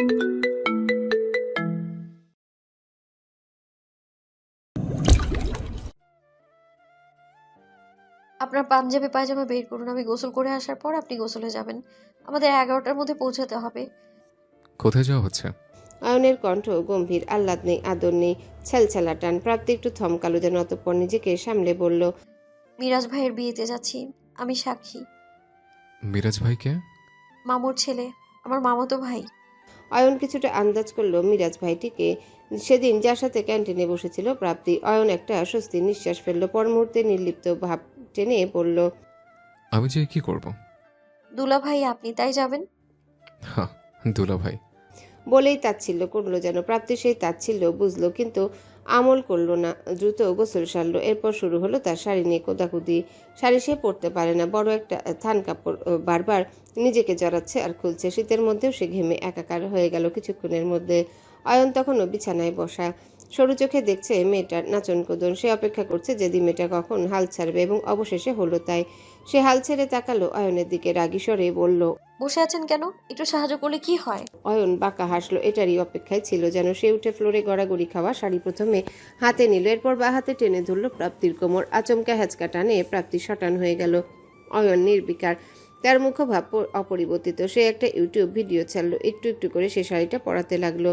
আপনার পাঞ্জাবি পায়জামা বের করুন, আমি গোসল করে আসার পর আপনি গোসলে যাবেন। আমাদের 11টার মধ্যে পৌঁছাতে হবে। কোথায় যাওয়া হচ্ছে? অয়নের কণ্ঠ গম্ভীর, আহ্লাদ নেই, আদর নেই, ছ্যালছ্যালা টান। প্রাপ্তি একটু থমকালো, যেন অতঃপর নিজেকে সামলে বলল, মিরাজ ভাইয়ের বিয়েতে যাচ্ছি, আমি সাক্ষী। মিরাজ ভাইকে? মামুর ছেলে, আমার মামাতো ভাই। অয়ন কিছুটা আন্দাজ করলো মিরাজ ভাইটিকে। সেদিন যার সাথে ক্যান্টিনে বসেছিল প্রাপ্তি। অয়ন একটা স্বস্তির নিঃশ্বাস ফেলল, পর মুহূর্তে নির্লিপ্ত ভাব টেনে বলল, আমি যে কি করব? দুলা ভাই আপনি তাই যাবেন? হ্যাঁ, দুলা ভাই। বলেই তাচ্ছিল্য করলো যেন। প্রাপ্তি সেই তাচ্ছিল্য বুঝলো, কিন্তু আমল করলো না। দ্রুত গোসল সারলো। এরপর শুরু হলো তার শাড়ি নিয়ে কোদাকুদি। শাড়ি সে পরতে পারে না, বড় একটা থান কাপড় বারবার নিজেকে জড়াচ্ছে আর খুলছে। শীতের মধ্যেও সে ঘেমে একাকার হয়ে গেল কিছুক্ষণের মধ্যে। অয়ন তখনও বিছানায় বসা, সরু চোখে দেখছে মেয়েটার নাচন কোদন। সে অপেক্ষা করছে যেদি মেয়েটা কখন হাল ছাড়বে, এবং অবশেষে হলো তাই। সে হাল ছেড়ে তাকালো অয়নের দিকে, রাগী স্বরে বলল, বসে আছেন কেন? একটু সাহায্য করলে কি হয়? অয়ন বাঁকা হাসলো। এটারই অপেক্ষায় ছিল যেন। সে উঠে ফ্লোরে গড়াগড়ি খাওয়া শাড়ি প্রথমে হাতে নিল, এরপর বা হাতে টেনে ধরল প্রাপ্তির কোমর। আচমকা হ্যাচকা টানে প্রাপ্তি শটান হয়ে গেল। অয়ন নির্বিকার, তার মুখভাব অপরিবর্তিত। সে একটা ইউটিউব ভিডিও ছাড়লো। একটু একটু করে সে শাড়িটা পরাতে লাগলো।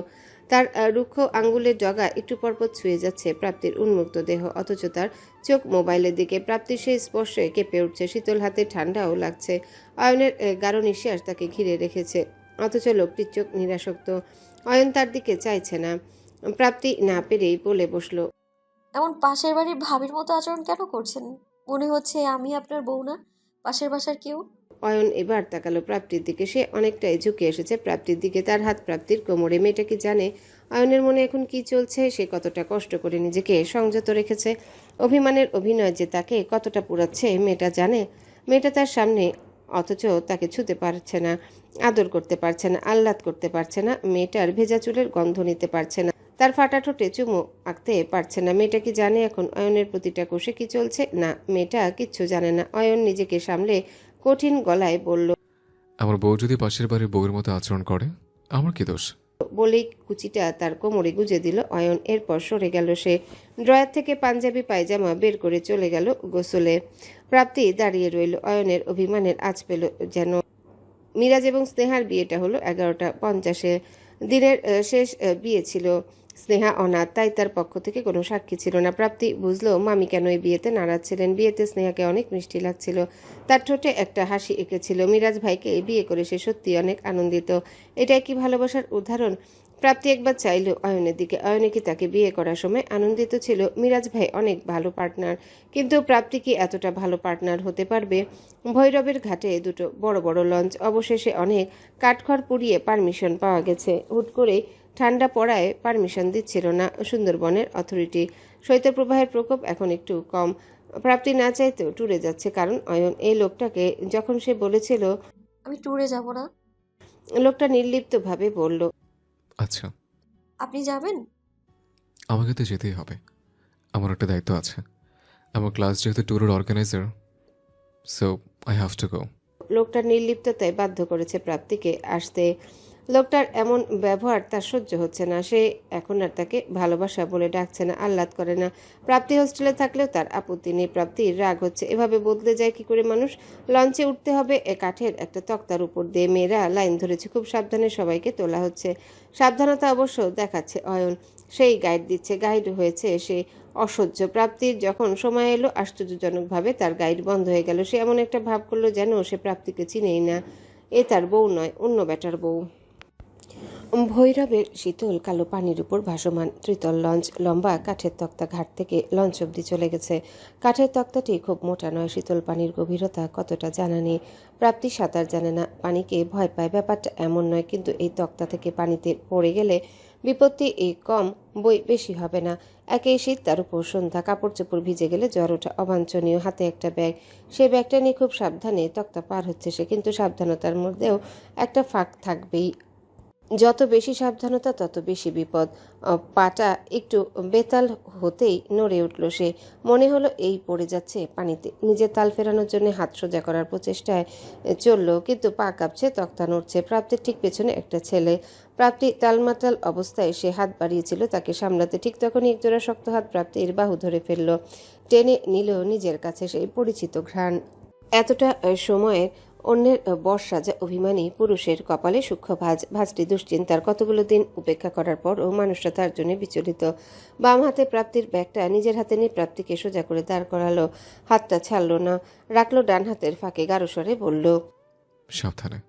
তার রুক্ষ আঙ্গুলের ডগা একটু পরপর ছুঁয়ে যাচ্ছে প্রাপ্তির উন্মুক্ত দেহ, অথচ তার চোখ মোবাইলের দিকে। প্রাপ্তির সেই স্পর্শে কেঁপে উঠছে, শীতল হাতে ঠান্ডাও লাগছে। অয়নের গাঢ় নিঃশ্বাস তাকে ঘিরে রেখেছে, অথচ লোকটির চোখ নিরাসক্ত। অয়ন তার দিকে চাইছে না। প্রাপ্তি না পেরেই বলে বসলো, এমন পাশের বাড়ির ভাবির মতো আচরণ কেন করছেন? মনে হচ্ছে আমি আপনার বউ না, পাশের বাসার কেউ। অয়ন এবার তাকালো প্রাপ্তির দিকে। সে অনেকটাই ঝুঁকে এসেছে প্রাপ্তির দিকে, তার হাত প্রাপ্তির কোমরে। মেয়েটা কি জানে অয়নের মনে এখন কি চলছে? সে কতটা কষ্ট করে নিজেকে সংযত রেখেছে। অভিমানের অভিনয় যে তাকে কতটা পুড়াচ্ছে মেয়েটা জানে। মেয়েটা তার সামনে, অথচ তাকে ছুতে পারছে না, আদর করতে পারছে না, আহ্লাদ করতে পারছে না, মেয়েটার ভেজা চুলের গন্ধ নিতে পারছে না, তার ফাটা ঠোঁটে চুমু আঁকতে পারছে না। মেয়েটা কি জানে এখন অয়নের প্রতিটা কোষে কি চলছে? না, মেয়েটা কিচ্ছু জানে না। অয়ন নিজেকে সামলে কঠিন গলায় বলল, আমার বউ যদি পাশের বাড়ির বউয়ের মতো আচরণ করে, আমার কি দোষ? বলেই কুচিটা তার কোমরে গুজে দিল অয়ন। এরপর সরে গেল সে। ড্রয়ার থেকে পাঞ্জাবি পায়জামা বের করে চলে গেল গোসলে। প্রাপ্তি দাঁড়িয়ে রইল। অয়নের অভিমানের আঁচ পেল যেন। মিরাজ এবং স্নেহার বিয়েটা হলো 11:50-এ। দিনের শেষ বিয়ে ছিল। স্নেহা অনাথ, তাই তার পক্ষ থেকে কোনো সাক্ষী ছিল না। প্রাপ্তি বুঝলো মামি কেন এই বিয়েতে নারাজ ছিলেন। বিয়েতে স্নেহাকে অনেক মিষ্টি লাগছিল, তার ঠোঁটে একটা হাসি এঁকেছিল। মিরাজ ভাইকে বিয়ে করে সে সত্যি অনেক আনন্দিত। এটাই কি ভালোবাসার উদাহরণ? প্রাপ্তি একবার চাইল অয়নের দিকে। অয়নে কি তাকে বিয়ে করার সময় আনন্দিত ছিল? মিরাজ ভাই অনেক ভালো পার্টনার, কিন্তু প্রাপ্তি কি এতটা ভালো পার্টনার হতে পারবে? ভৈরবের ঘাটে দুটো বড় বড় লঞ্চ। অবশেষে অনেক কাঠখড় পুড়িয়ে পারমিশন পাওয়া গেছে। হুট করে ঠান্ডা পড়ায় পারমিশন দিচ্ছিল না সুন্দরবনের অথরিটি। শৈত্যপ্রবাহের প্রকোপ এখন একটু কম। প্রাপ্তি না চাইতেও ট্যুরে যাচ্ছে, কারণ অয়ন এই লোকটাকে যখন সে বলেছিল। আমি ট্যুরে যাব না। লোকটা নির্লিপ্তভাবে বলল, আচ্ছা, আপনি যাবেন? আমাকে তো যেতেই হবে। আমার একটা দায়িত্ব আছে। আমার ক্লাস যেহেতু ট্যুরের organiser, so I have to go. লোকটার নির্লিপ্ততায় বাধ্য করেছে প্রাপ্তিকে আসতে। লোকটার এমন ব্যবহার তার সহ্য হচ্ছে না। সে এখন আর তাকে ভালোবাসা বলে ডাকছে না, আহ্লাদ করে না। প্রাপ্তি হোস্টেলে থাকলেও তার আপত্তি নেই। প্রাপ্তির রাগ হচ্ছে, এভাবে বদলে যায় কি করে মানুষ? লঞ্চে উঠতে হবে কাঠের একটা তক্তার উপর দিয়ে। মেয়েরা লাইন ধরেছে, খুব সাবধানে সবাইকে তোলা হচ্ছে। সাবধানতা অবশ্য দেখাচ্ছে অয়ন, সেই গাইড দিচ্ছে। গাইড হয়েছে সে অসহ্য। প্রাপ্তির যখন সময় এলো, আশ্চর্যজনকভাবে তার গাইড বন্ধ হয়ে গেল। সে এমন একটা ভাব করলো যেন সে প্রাপ্তিকে চিনেই না। এ তার বউ নয়, অন্য বেটার বউ। ভৈরবের শীতল কালো পানির উপর ভাসমান ত্রিতল লঞ্চ। লম্বা কাঠের তক্তা ঘাট থেকে লঞ্চ অব্দি চলে গেছে। কাঠের তক্তাটি খুব মোটা নয়। শীতল পানির গভীরতা কতটা জানা নেই। প্রাপ্তি সাঁতার জানে না, পানিকে ভয় পায়, ব্যাপারটা এমন নয়। কিন্তু এই তক্তা থেকে পানিতে পড়ে গেলে বিপত্তি কম, বই বেশি হবে না। একেই শীত, তার উপর সন্ধ্যা। কাপড় চোপড় ভিজে গেলে জ্বর ওঠা অবাঞ্ছনীয়। হাতে একটা ব্যাগ, সেই ব্যাগটা নিয়ে খুব সাবধানে তক্তা পার হচ্ছে সে। কিন্তু সাবধানতার মধ্যেও একটা ফাঁক থাকবেই। যত বেশি সাবধানতা তত বেশি বিপদ। পাটা একটু বেতাল হতেই নড়ে উঠল সে। মনে হলো এই পড়ে যাচ্ছে পানিতে। নিজের তাল ফেরানোর জন্য হাত সোজা করার প্রচেষ্টায় চলল, কিন্তু পা কাঁপছে, তক্তা নড়ছে। প্রাপ্তির ঠিক পেছনে একটা ছেলে। প্রাপ্তি তালমাতাল অবস্থায় সে হাত বাড়িয়েছিল তাকে সামলাতে। ঠিক তখনই একজোড়া শক্ত হাত প্রাপ্তির বাহু ধরে ফেলল, টেনে নিল নিজের কাছে। সেই পরিচিত ঘ্রাণ। এতটা সময়ের অন্যের বর্ষা যা অভিমানী পুরুষের কপালে সূক্ষ্ম ভাঁজ। ভাঁজটি দুশ্চিন্তার। কতগুলো দিন উপেক্ষা করার পর ও মানুষটা তার জন্য বিচলিত। বাম হাতে প্রাপ্তির ব্যাগটা নিজের হাতে নিয়ে প্রাপ্তিকে সোজা করে দাঁড় করালো। হাতটা ছাড়ল না, রাখলো ডান হাতের ফাঁকে। গাঢ়স্বরে বলল, সাবধানে।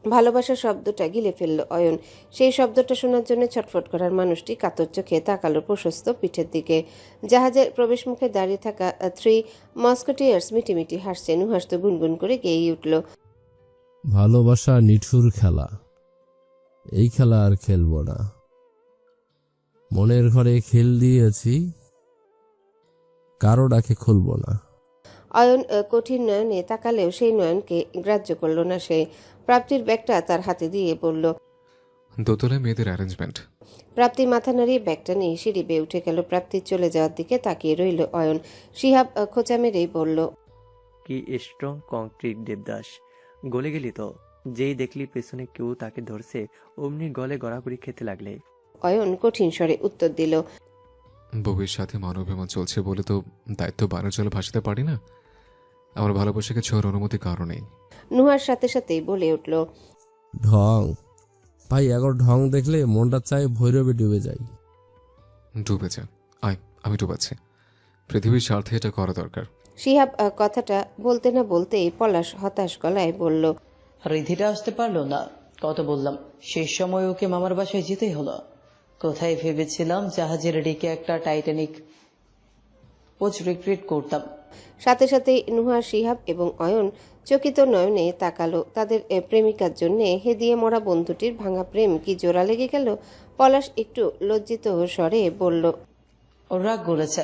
ভালোবাসার শব্দটা গিলে ফেলল অয়ন। সেই শব্দটা শোনার জন্য ছটফট করার মানুষটি কাতর চোখে তাকালো প্রশস্ত পিঠের দিকে। জাহাজের প্রবেশ মুখে দাঁড়িয়ে থাকা 3 মস্কেটিয়ার্স মিটিমিটি হাসছে। নুহাস তো গুনগুন করে গেয়েই উঠল, ভালোবাসা নিঠুর খেলা, এই খেলা আর খেলবো না। মনের ঘরে খেল দিয়েছি, কারো ডাকে খুলবো না। অয়ন কঠিন নয়নে তাকালেও সেই নয়নকে গ্রাহ্য করল না সে। প্রাপ্তির ব্যাগটা তার হাতে দিয়ে বলল, দোতলায় মেয়েদের অ্যারেঞ্জমেন্ট। প্রাপ্তি মাথা নাড়িয়ে ব্যাগটা নিয়ে সিঁড়ি বেয়ে উঠে গেল। প্রাপ্তির চলে যাওয়ার দিকে তাকিয়ে রইল অয়ন। শিহাব খোঁচা মেরেই বলল, কি স্ট্রং কংক্রিট দেবদাস, গলে গেলি তো। যেই দেখলি পেছনে কেউ তাকে ধরছে, অমনি গলে গড়াগড়ি খেতে লাগলে। অয়ন কঠিন স্বরে উত্তর দিল, বউয়ের সাথে মানবিমান চলছে বলে তো দায়িত্ব বানের জলে ভাসাতে পারি না। আমার ভালোবাসাকে ছোঁয়ার অনুমতি কারো নেই। নুহার সাথে সাথেই বলে উঠল, ঢং ভাই, এখন ঢং দেখলে মনটা চায় ভৈরবে ডুবে যাই। ডুবেছে, আয় আমি ডুবাচ্ছি। পৃথিবীর স্বার্থে এটা করা দরকার। শিহাব কথাটা বলতে না বলতেই পলাশ হতাশ গলায় বলল, রিধিটা আসতে পারলো না। কত বললাম, শেষ সময় ওকে মামার বাসায় যেতেই হলো। কোথায় ভেবেছিলাম জাহাজের ডিকে একটা টাইটানিক পোচ রিক্রিয়েট করতাম। সাথে সাথেই নুহা, শিহাব এবং অয়ন চকিত নয়নে তাকালো। তাদের প্রেমিকার জন্যে হেদিয়ে মরা বন্ধুটির ভাঙা প্রেম কি জোড়া লেগে গেল। পলাশ একটু লজ্জিত স্বরে বলল, ওর রাগ গলেছে,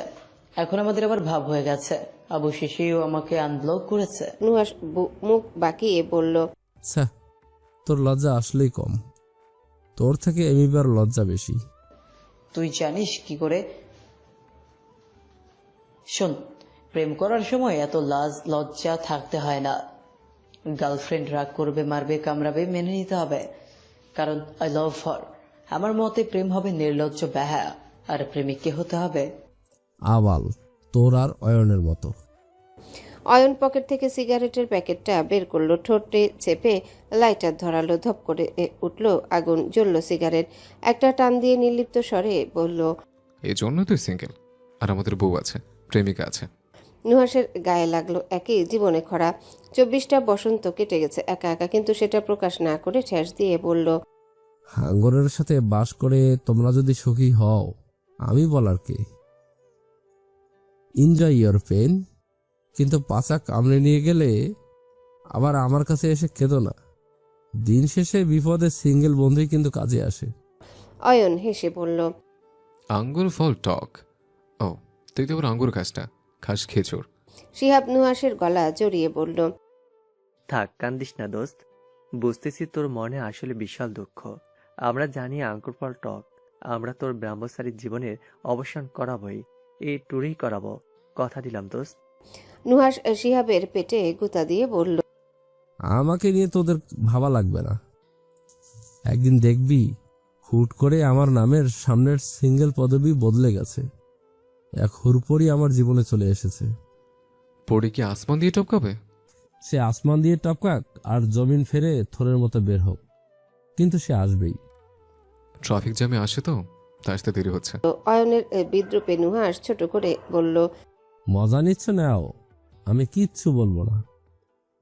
এখন আমাদের আবার ভাব হয়ে গেছে। অবশেষেও আমাকে আনব্লক করেছে। নুহাস মুখ বাঁকিয়ে বলল, আচ্ছা, তোর লজ্জা আসলেই কম, তোর থেকে এমিবার লজ্জা বেশি। তুই জানিস কি করে? শোন, প্রেম করার সময় এত লাজ লজ্জা থাকতে হয় না। গার্লফ্রেন্ড রাগ করবে, মারবে, কামড়াবে, মেনে নিতে হবে, কারণ আই লাভ হার। আমার মতে প্রেম হবে নির্লজ্জ ব্যাহা, আর প্রেমিককে হতে হবে আবাল, তোর আর অয়নের মতো। অয়ন পকেট থেকে সিগারেটের প্যাকেটটা বের করলো, ঠোঁটে চেপে লাইটার ধরালো। ধপ করে উঠল আগুন, জ্বলল সিগারেট। একটা টান দিয়ে নির্লিপ্ত স্বরে বলল, এই জন্য তুই সিঙ্গেল, আর আমাদের বউ আছে, প্রেমিকা আছে। নুহাসের গায়ে লাগলো একই জীবনে খরা। 24টা বসন্ত কেটে গেছে একা একা, কিন্তু সেটা প্রকাশ না করে ঠেস দিয়ে বলল, হাঙ্গরের সাথে বাস করে তোমরা যদি সুখী হও, আমি বলার কে? এনজয় ইয়োর পেন, কিন্তু পাচা কামড়ে নিয়ে গেলে আবার আমার কাছে এসে কেঁদো না। দিন শেষে বিপদে সিঙ্গেল বন্ধুই কিন্তু কাজে আসে। অয়ন হেসে বলল, আঙ্গুর ফল টক। ও, তুই তো আবার আঙ্গুর খাস না, খাস খেজুর। শিহাব নুহাসের গলা জড়িয়ে বলল, থাক, কান্দিস না দোস্ত। বুঝতেছি তোর মনে আসলে বিশাল দুঃখ। আমরা জানি আঙ্কুর ফল টক। আমরা তোর ব্রহ্মচারীর জীবনের অবসান করাবই, এই ট্যুরেই করাবো, কথা দিলাম দোস্ত। নুহাস শিহাবের পেটে গুতা দিয়ে বলল, আমাকে নিয়ে তোদের ভাবা লাগবে না। একদিন দেখবি হুট করে আমার নামের সামনের সিঙ্গেল পদবি বদলে গেছে। এক হুরপরি আমার জীবনে চলে এসেছে। পড়ে কি আসমান দিয়ে টপকাবে? সে আসমান দিয়ে টপকাক আর জমিন ফেরে থরের মতো বের হোক, কিন্তু সে আসবেই। ট্রাফিক জ্যামে আসে তো, তাই আসতে দেরি হচ্ছে। অয়নের বিদ্রুপে নুহাস ছোট করে বলল, মজা নিচ্ছ নাও, আমি কিচ্ছু বলবো না।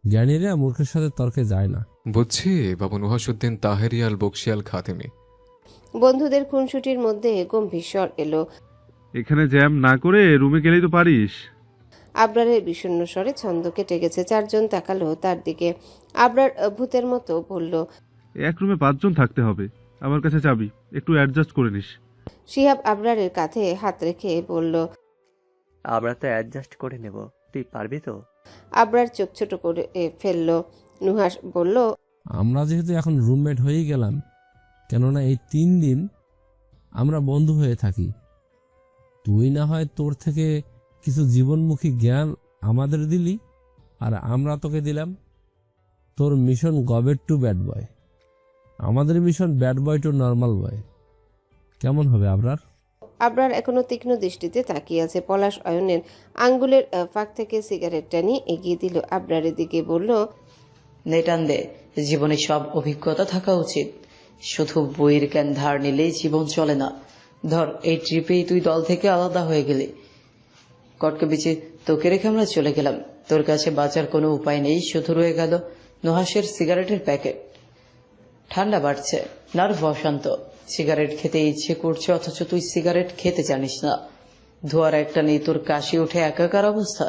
জ্ঞানীরা মূর্খের সাথে তর্কে যায় না। বুঝছি বাবু নুহাসুদ্দিন তাহেরিয়াল বকশিয়াল খাতেমি। বন্ধুদের খুনসুটির মধ্যে গম্ভীর স্বর এলো। এখানে জ্যাম না করে রুমে গেলেই তো পারিস। আবরারের বিষণ্ণ স্বরে ছন্দ কেটে গেছে। 4 জন তাকালো তার দিকে। আবরার ভূতের মতো বলল, এক রুমে 5 জন থাকতে হবে। আমার কাছে চাবি, একটু অ্যাডজাস্ট করে নিস। শিহাব আবরারের কাঁধে হাত রেখে বলল, আমরা তো অ্যাডজাস্ট করে নেব, তুই পারবি তো? আবরার চোখ ছোট করে ফেলল। নুহাস বলল, আমরা যেহেতু এখন রুমমেট হয়েই গেলাম, কেননা এই 3 দিন আমরা বন্ধু হয়ে থাকি। তুই না হয় তোর থেকে কিছু জীবনমুখী জ্ঞান আমাদের দিলি, আর আমরা তোকে দিলাম তোর মিশন গবেট টু ব্যাড বয়, আমাদের mission bad boy to normal boy. কেমন হবে আবরার? আবরার এখনো তীক্ষ্ণ দৃষ্টিতে তাকিয়ে আছে। পলাশ অয়নের আঙ্গুলের ফাঁক থেকে সিগারেটটা নিয়ে এগিয়ে দিল আবরারের দিকে, বলল, নেটান দে, জীবনে সব অভিজ্ঞতা থাকা উচিত। শুধু বইয়ের জ্ঞান ধার নিলেই জীবন চলে না। ধর, এই ট্রিপেই তুই দল থেকে আলাদা হয়ে গেলি, কটকে বিচে তোকে রেখে আমরা চলে গেলাম। তোর কাছে বাঁচার কোনো উপায় নেই, শুধু রয়ে গেল নুহাসের সিগারেটের প্যাকেট। ঠান্ডা বাড়ছে, নার্ভ অশান্ত, সিগারেট খেতে ইচ্ছে করছে, অথচ তুই সিগারেট খেতে জানিস না। ধোয়ার একটা নেই, তোর কাশি উঠে একাকার অবস্থা।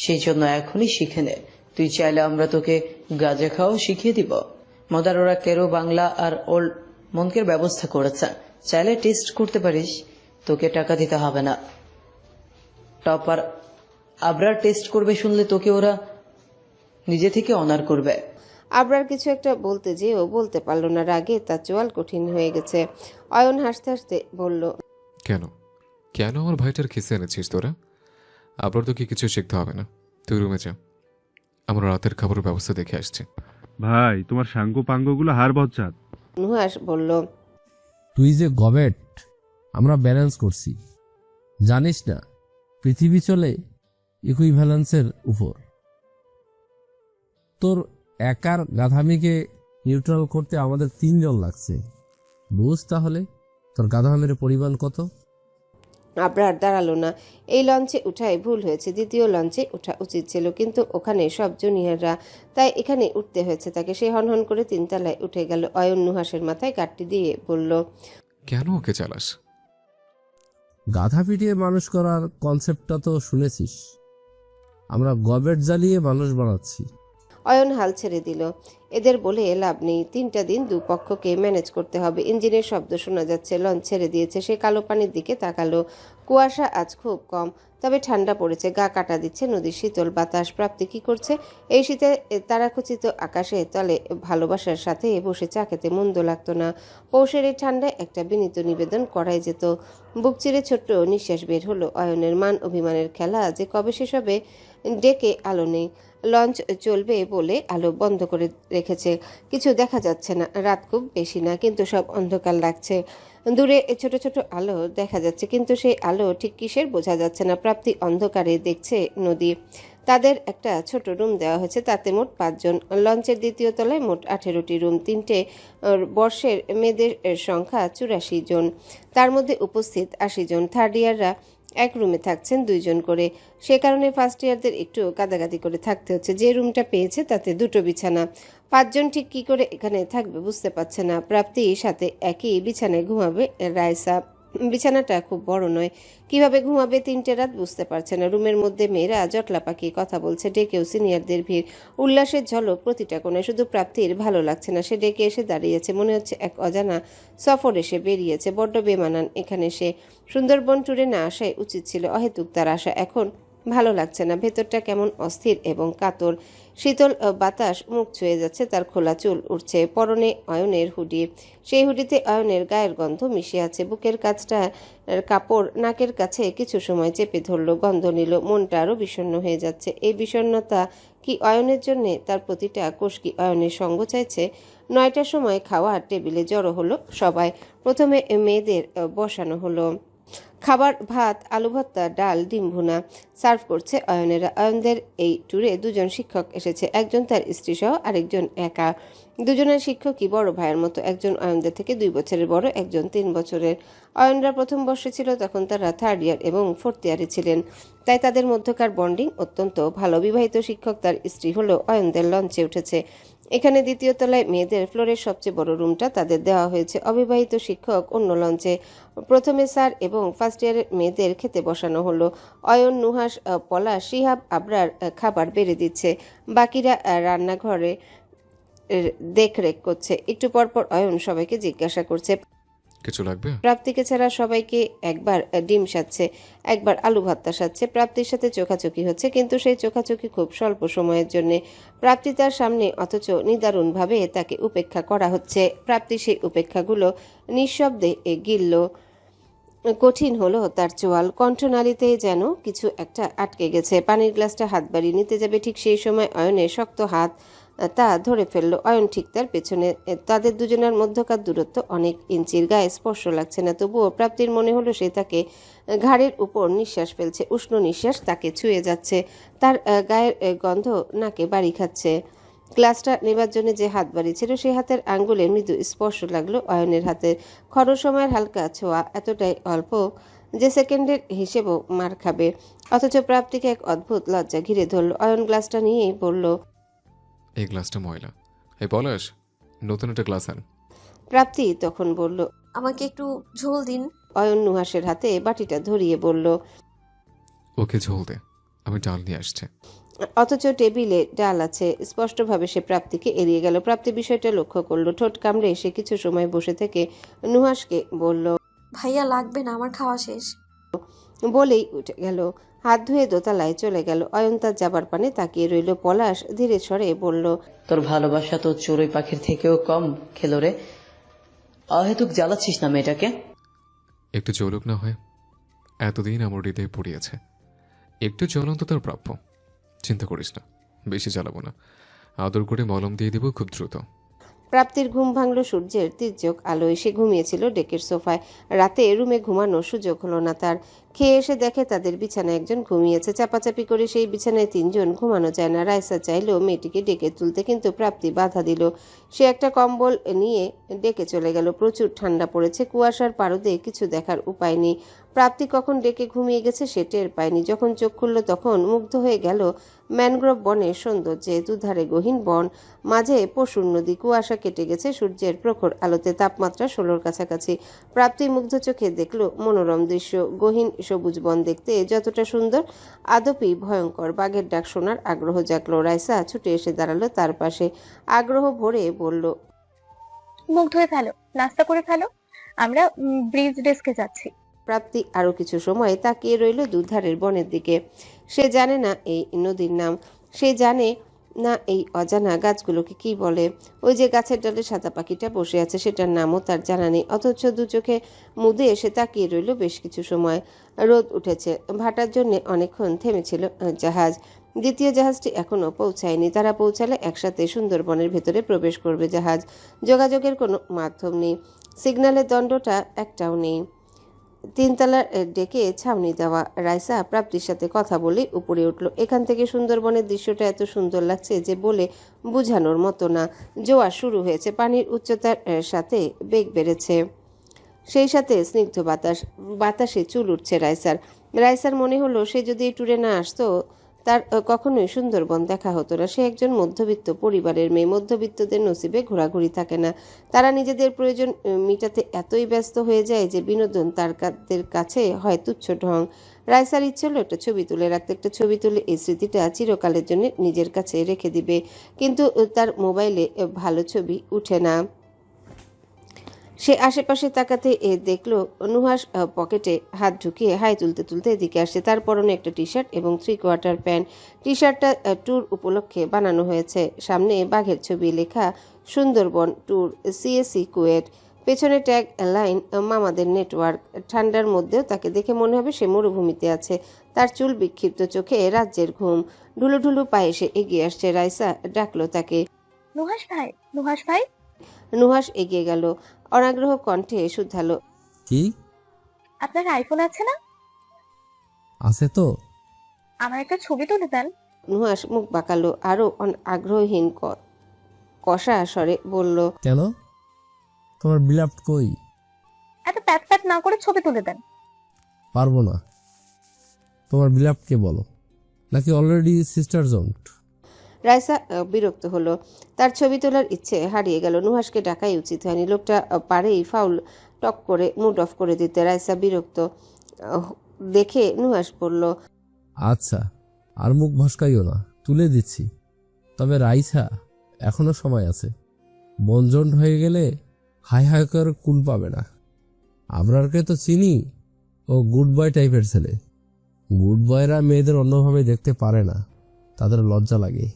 সেই জন্য এখনই শিখে নে। তুই চাইলে আমরা তোকে গাঁজা খাওয়াও শিখিয়ে দিব। মদার ওরা কেরো বাংলা আর ওল্ড মনকের ব্যবস্থা করেছে, চাইলে টেস্ট করতে পারিস, তোকে টাকা দিতে হবে না। টপার আবরার টেস্ট করবে শুনলে তোকে ওরা নিজে থেকে অনার করবে। আবরার কিছু একটা বলতে যেও বলতে পারল না, রাগে তার চোয়াল কঠিন হয়ে গেছে। অয়ন হাসতে হাসতে বলল, কেন কেন আমার ভাইটার খিসে এনেছিস তোরা? আবার তো কি কিছু শিখতে হবে না, তুই রুমে যা, আমরা রাতের খাবারের ব্যবস্থা দেখে আসছি। ভাই, তোমার সাঙ্গ পাঙ্গগুলো হার বজ্জাত। নুহাস বলল, তুই যে গবেট, আমরা ব্যালেন্স করছি, জানিস না পৃথিবী চলে ইকুইভ্যালেন্সের উপর। তোর একার গাধামিকে নিউট্রাল করতে আমাদের 3 জন লাগছে। বুঝ তাহলে তোর গাধামির পরিমাণ কত। আবরার দাঁড়ালো না। এই লঞ্চে উঠাই ভুল হয়েছে, দ্বিতীয় লঞ্চে ওঠা উচিত ছিল, কিন্তু ওখানে সব জুনিয়ররা, তাই এখানে উঠতে হয়েছে তাকে। সে হনহন করে 3 তলায় উঠে গেল। অয়ন নুহাসের মাথায় কাটটি দিয়ে বলল, কেন ওকে চালাস? গাধা পিটিয়ে মানুষ করার কনসেপ্টটা তো শুনেছিস, আমরা গবেট জ্বালিয়ে মানুষ বানাচ্ছি। অয়ন হাল ছেড়ে দিল। এদের বলে লাভ নেই, 3টা দিন দুপক্ষকে ম্যানেজ করতে হবে। ইঞ্জিনের শব্দ শোনা যাচ্ছে, লঞ্চ ছেড়ে দিয়েছে। সে কালো পানির দিকে তাকালো। কুয়াশা আজ খুব কম, তবে ঠান্ডা পড়েছে, গা কাটা দিচ্ছে নদীর শীতল বাতাস। প্রাপ্তি কি করছে এই শীতে? তারাখচিত আকাশে তলে ভালোবাসার সাথে বসে চা খেতে মন্দ লাগতো না। পৌষের এই ঠান্ডায় একটা বিনীত নিবেদন করাই যেত। বুক চিরে ছোট্ট নিঃশ্বাস বের হলো অয়নের। মান অভিমানের খেলা যে কবে শেষ হবে, ডেকে আলো নেই। লঞ্চ চলবে বলে আলো বন্ধ করে রেখেছে। কিছু দেখা যাচ্ছে না, রাত খুব বেশি না, কিন্তু সব অন্ধকার লাগছে। দূরে ছোট ছোট আলো দেখা যাচ্ছে, কিন্তু সেই আলো ঠিক কিসের বোঝা যাচ্ছে না। প্রাপ্তি অন্ধকারে দেখছে নদী। তাদের একটা ছোট রুম দেওয়া হয়েছে, তাতে মোট 5 জন। লঞ্চের দ্বিতীয় তলায় মোট 18টি রুম। 3টে বর্ষের মেয়েদের সংখ্যা 84 জন, তার মধ্যে উপস্থিত 80 জন। থার্ড ইয়াররা এক রুমে থাকছেন 2 জন করে। সে কারণে ফার্স্ট ইয়ারদের একটু গাদাগাদি করে থাকতে হচ্ছে। যে রুমটা পেয়েছে তাতে 2টো বিছানা। 5 জন ঠিক কি করে এখানে থাকবে বুঝতে পারছে না। প্রাপ্তির সাথে একই বিছানায় ঘুমাবে রাইসা। বিছানাটা খুব বড় নয়, কিভাবে ঘুমাবে 3টে রাত বুঝতে পারছে না। রুমের মধ্যে মেয়েরা জটলা পাকিয়ে কথা বলছে, ডেকেও সিনিয়রদের ভিড়, উল্লাসের ঝলক প্রতিটা কোণে। শুধু প্রাপ্তির ভালো লাগছে না। সে ডেকে এসে দাঁড়িয়েছে, মনে হচ্ছে এক অজানা সফর এসে বেরিয়েছে। বড্ড বেমানান এখানে সে। সুন্দরবন ট্যুরে না আসাই উচিত ছিল। অহেতুক তার আশা। এখন ভালো লাগছে না, ভেতরটা কেমন অস্থির এবং কাতর। শীতল বাতাস মুখ ছুঁয়ে যাচ্ছে, তার খোলা চুল উঠছে। পরনে অয়নের হুডি, সেই হুডিতে অয়নের গায়ের গন্ধ মিশে আছে। বুকের কাছটা কাপড় নাকের কাছে কিছু সময় চেপে ধরলো, গন্ধ নিল। মনটা আরও বিষণ্ণ হয়ে যাচ্ছে। এই বিষণ্ণতা কি অয়নের জন্যে? তার প্রতিটা কোষ কি অয়নের সঙ্গ চাইছে? 9টার সময় খাওয়ার টেবিলে জড়ো হলো সবাই। প্রথমে মেয়েদের বসানো হলো। খাবার ভাত, আলু ভর্তা, ডাল, ডিম ভুনা সার্ভ করছে অয়নেরা। অয়নদের এই ট্যুরে 2 জন শিক্ষক এসেছে, একজন তার স্ত্রী সহ, আরেকজন একা। 2জনের শিক্ষকই বড় ভাইয়ের মতো। একজন অয়নদের থেকে 2 বছরের বড়, একজন 3 বছরের। অয়নরা প্রথম বর্ষে ছিল তখন তারা 3rd ইয়ার এবং 4th ইয়ারে ছিলেন, তাই তাদের মধ্যকার বন্ডিং অত্যন্ত ভালো। বিবাহিত শিক্ষক তার স্ত্রী হলো অয়নদের লঞ্চে উঠেছে। এখানে দ্বিতীয় তলায় মেয়েদের ফ্লোরের সবচেয়ে বড় রুমটা তাদের দেওয়া হয়েছে। অবিবাহিত শিক্ষক অন্য লঞ্চে। প্রথমে স্যার এবং ফার্স্ট ইয়ারের মেয়েদের খেতে বসানো হলো। অয়ন, নুহাস, পলাশ, শিহাব, আবরার খাবার বেড়ে দিচ্ছে, বাকিরা রান্নাঘরে দেখরেখ করছে। একটু পরপর অয়ন সবাইকে জিজ্ঞাসা করছে, কিছু লাগবে? প্রাপ্তিকে ছাড়া সবাইকে একবার ডিম সাজছে, একবার আলু ভর্তা সাজছে। প্রাপ্তির সাথে চোখাচোখি হচ্ছে, কিন্তু সেই চোখাচোখি খুব স্বল্প সময়ের জন্য। প্রাপ্তি তার সামনে, অথচ নিদারুণভাবে তাকে উপেক্ষা করা হচ্ছে। প্রাপ্তি সেই উপেক্ষাগুলো নিঃশব্দে গিলল। কঠিন হলো তার চোয়াল, কণ্ঠনালীতে যেন কিছু একটা আটকে গেছে। পানির গ্লাসটা হাত বাড়িয়ে নিতে যাবে, ঠিক সেই সময় অয়নের শক্ত হাত তা ধরে ফেললো। অয়ন ঠিক তার পেছনে। তাদের দুজনের মধ্যকার দূরত্ব অনেক ইঞ্চির, গায়ে স্পর্শ লাগছে না, তবুও প্রাপ্তির মনে হলো সে তাকে ঘাড়ের উপর নিঃশ্বাস ফেলছে। উষ্ণ নিঃশ্বাস তাকে ছুঁয়ে যাচ্ছে, তার গায়ের গন্ধ নাকে বাড়ি খাচ্ছে। গ্লাসটা নেবার জন্য যে হাত বাড়িয়েছিল সেই হাতের আঙ্গুলে মৃদু স্পর্শ লাগলো অয়নের হাতে। খর সময়ের হালকা ছোঁয়া, এতটাই অল্প যে সেকেন্ডের হিসেবেও মার খাবে। অথচ প্রাপ্তিকে এক অদ্ভুত লজ্জা ঘিরে ধরল। অয়ন গ্লাসটা নিয়েই বলল, এই গ্লাসটা ময়লা। এই পলাশ, নতুন একটা গ্লাস আন। প্রাপ্তি তখন বলল। আমাকে একটু ঝোল দিন। অয়ন নুহাসের হাতে বাটিটা ধরিয়ে বলল। ওকে ঝোল দে, আমি ডাল নিয়ে আসছি। অথচ টেবিলে ডাল আছে। স্পষ্টভাবে সে প্রাপ্তিকে এড়িয়ে গেল। প্রাপ্তি বিষয়টা লক্ষ্য করলো। ঠোঁট কামড়ে সে কিছু সময় বসে থেকে নুহাসকে বলল, ভাইয়া লাগবে না, আমার খাওয়া শেষ। বলেই উঠে গেল। হাত ধুয়ে দোতলায় চলে গেল। অয়ন তার যাবার পানে তাকিয়ে রইল। পলাশ ধীরে স্বরে বলল, তোর ভালোবাসা তো চড়ুই পাখির থেকেও কম খেলো রে। অহেতুক জ্বালাচ্ছিস না মেয়েটাকে। একটু চলুক না হয়, এতদিন আমার হৃদয়ে পড়িয়েছে। একটু জ্বলন্ত তার প্রাপ্য। চিন্তা করিস না, বেশি জ্বালাবো না। আদর করে মলম দিয়ে দিব খুব দ্রুত। প্রাপ্তির ঘুম ভাঙল সূর্যের তির্যক আলোয়। সে ঘুমিয়েছিল ডেকের সোফায়। রাতে রুমে ঘুমানোর সুযোগ হলো না তার। খেয়ে এসে দেখে তাদের বিছানায় একজন ঘুমিয়েছে। চাপাচাপি করে সেই বিছানায় তিনজন, ঘুমানো যায় না। রাইসা চাইলেও মেয়েটিকে ডেকে তুলতে, কিন্তু প্রাপ্তি বাধা দিল। সে একটা কম্বল নিয়ে ডেকে চলে গেল। প্রচুর ঠান্ডা পড়েছে, কুয়াশার পারদে কিছু দেখার উপায় নেই। প্রাপ্তি কখন ডেকে ঘুমিয়ে গেছে সে টের পায়নি। যখন চোখ খুলল তখন মুগ্ধ হয়ে গেল ম্যানগ্রোভ বনের সৌন্দর্যে। দুধারে গহীন বন, মাঝে পশুর নদী। কুয়াশা কেটে গেছে সূর্যের প্রখর আলোতে, তাপমাত্রা 16-র কাছাকাছি। প্রাপ্তি মুগ্ধ চোখে দেখল মনোরম দৃশ্য। গহীন সবুজ বন দেখতে যতটা সুন্দর, আদপি ভয়ঙ্কর। বাঘের ডাক শোনার আগ্রহ জাগলো। রাইসা ছুটে এসে দাঁড়ালো তার পাশে, আগ্রহ ভরে বলল, মুখ ধুয়ে ফেলো, নাস্তা করে ফেলো, আমরা ব্রিজ ডেস্কে যাচ্ছি। প্রাপ্তি আরো কিছু সময় তাকিয়ে রইল দুধারের বনের দিকে। সে জানে না এই নদীর নাম, সে জানে না এই অজানা গাছগুলোকে কি বলে। ওই যে গাছের ডালে সাদা পাখিটা বসে আছে, সেটার নামও তার জানা নেই। অথচ দু চোখে মুদে এসে তাকিয়ে রইল বেশ কিছু সময়। রোদ উঠেছে, ভাটার জন্য অনেকক্ষণ থেমেছিল জাহাজ। দ্বিতীয় জাহাজটি এখনো পৌঁছায়নি। তারা পৌঁছালে একসাথে সুন্দরবনের ভেতরে প্রবেশ করবে জাহাজ। যোগাযোগের কোনো মাধ্যম নেই, সিগন্যালের দণ্ডটা একটাও নেই। তিনতলার ডেকে ছাউনি দেওয়া। রাইসা প্রাপ্তির সাথে কথা বলে উপরে উঠল। এখান থেকে সুন্দরবনের দৃশ্যটা এত সুন্দর লাগছে যে বলে বোঝানোর মতো না। জোয়ার শুরু হয়েছে, পানির উচ্চতার সাথে বেগ বেড়েছে, সেই সাথে স্নিগ্ধ বাতাসে চুল উঠছে রাইসার। রাইসার মনে হলো সে যদি এই ট্যুরে না আসতো তার কখনোই সুন্দরবন দেখা হতো না। সে একজন মধ্যবিত্ত পরিবারের মেয়ে। মধ্যবিত্তদের নসিবে ঘোরাঘুরি থাকে না। তারা নিজেদের প্রয়োজন মিটাতে এতই ব্যস্ত হয়ে যায় যে বিনোদন তাদের কাছে হয় তুচ্ছ ঢং। রাইসার ইচ্ছে হলো একটা ছবি তুলে রাখতে, একটা ছবি তুলে এই স্মৃতিটা চিরকালের জন্য নিজের কাছে রেখে দিবে, কিন্তু তার মোবাইলে ভালো ছবি উঠে না। সে আশেপাশে তাকাতে দেখলো নুহাস পকেটে হাত ঢুকিয়ে হাই তুলতে তুলতে এদিকে আসছে। তার পরনে একটা টি শার্ট এবং 3/4 প্যান্ট। টি শার্টটা ট্যুর উপলক্ষে বানানো হয়েছে। সামনে বাঘের ছবি, লেখা সুন্দরবন ট্যুর সিএসি কুয়েট। পেছনে ট্যাগ লাইন মামাদের নেটওয়ার্ক। ঠান্ডার মধ্যেও তাকে দেখে মনে হবে সে মরুভূমিতে আছে। তার চুল বিক্ষিপ্ত, চোখে রাজ্যের ঘুম। ঢুলু ঢুলু পায়ে সে এগিয়ে আসছে। রাইসা ডাকলো তাকে, নুহাস ভাই, নুহাস ভাই। নুহাস এগিয়ে গেল, অনাগ্রহ কণ্ঠে শুধালো, কি আপনার আইফোন আছে না? আছে তো। আমার একটা ছবি তুলে দেন। নুহাস মুখ বাঁকালো, আরো আগ্রহহীন কষা স্বরে বলল, কেন, তোমার বিলাপ্ট কই? এত প্যাট প্যাট না করে ছবি তুলে দেন। পারবো না। তোমার বিলাপ্টকে বলো, নাকি অলরেডি সিস্টার জোন্ট? রাইসা বিরক্ত হলো। তার ছবি তোলার ইচ্ছে হারিয়ে গেল। নুহাসকে ডাকাই উচিত হয়নি। লোকটা পারেই ফাউল টক করে মুড অফ করে দিতে। রাইসা বিরক্ত দেখে নুহাস বলল, আচ্ছা, আর মুখ ভসকাইও না, তুলে দিচ্ছি। তবে রাইসা, এখনো সময় আছে। বনজন্ড হয়ে গেলে হাই হাই করে কুল পাবে না। আবরারকে তো চিনি, ও গুড বয় টাইপের ছেলে। গুড বয়রা মেয়েদের অন্যভাবে দেখতে পারে না, তাদের লজ্জা লাগে।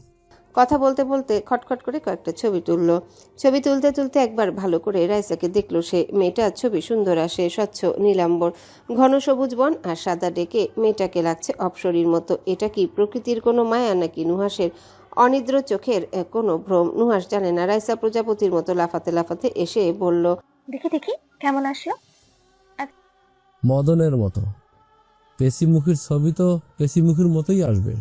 কথা বলতে বলতে খটখট করে কয়েকটা ছবি তুলল। ছবি তুলতে তুলতে একবার ভালো করে রাইসাকে দেখলো সে। মেয়েটার ছবি সুন্দর আসে, স্বচ্ছ নীলাম্বর, ঘন সবুজ বন আর সাদা ডেকে মেয়েটাকে লাগছে অপ্সরীর মতো। এটা কি প্রকৃতির কোনো মায়া নাকি নুহাসের অনিদ্র চোখের কোনো ভ্রম? নুহাস জানে না। রাইসা প্রজাপতির মতো লাফাতে লাফাতে এসে বলল, দেখি দেখি কেমন আসলো। মদনের মতো। পেশিমুখীর ছবি তো পেশিমুখীর মতোই আসবে।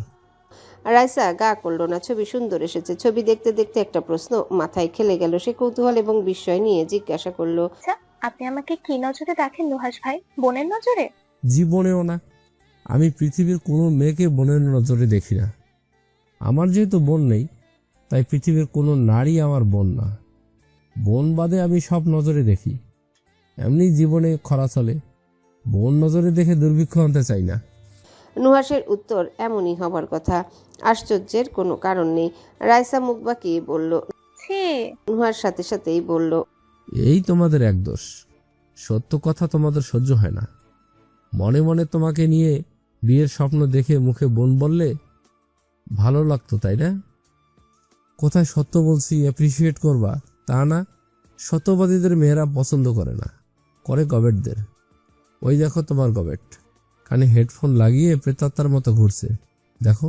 রাইসা গা করলো না। ছবি সুন্দর এসেছে। ছবি দেখতে দেখতে একটা প্রশ্ন মাথায় খেলে গেল। সে কৌতূহল এবং বিস্ময় নিয়ে জিজ্ঞাসা করলো, আচ্ছা, আপনি আমাকে কি নজরে দেখেন নুহাস ভাই? বোনের নজরে? জীবনেও না। আমি পৃথিবীর কোনো মেয়েকে বোনের নজরে দেখি না। আমার যেহেতু বোন নেই, তাই পৃথিবীর কোনো নারী আমার বোন না। বোন বাদে আমি সব নজরে দেখি। এমনি জীবনে খরা চলে, বোন নজরে দেখে দুর্ভিক্ষ আনতে চাই না। নুহাসের উত্তর এমনই হবার কথা। আশ্চর্যের কোনো কারণ নেই। রাইসা মুখ বাঁকিয়ে বলল। ছি। নুহার সাথে সাথেই বলল, এই তোমাদের এক দোষ। সত্য কথা তোমাদের সহ্য হয় না। মনে মনে তোমাকে নিয়ে বিয়ের স্বপ্ন দেখে মুখে বোন বললে ভালো লাগতো, তাই না? কোথায় সত্য বলছি অ্যাপ্রিসিয়েট করবা তা না। সত্যবাদীদের মেয়েরা পছন্দ করে না, করে গবেটদের। ওই দেখো তোমার গবেট, কানে হেডফোন লাগিয়ে প্রেতাত্মার মতো ঘুরছে, দেখো,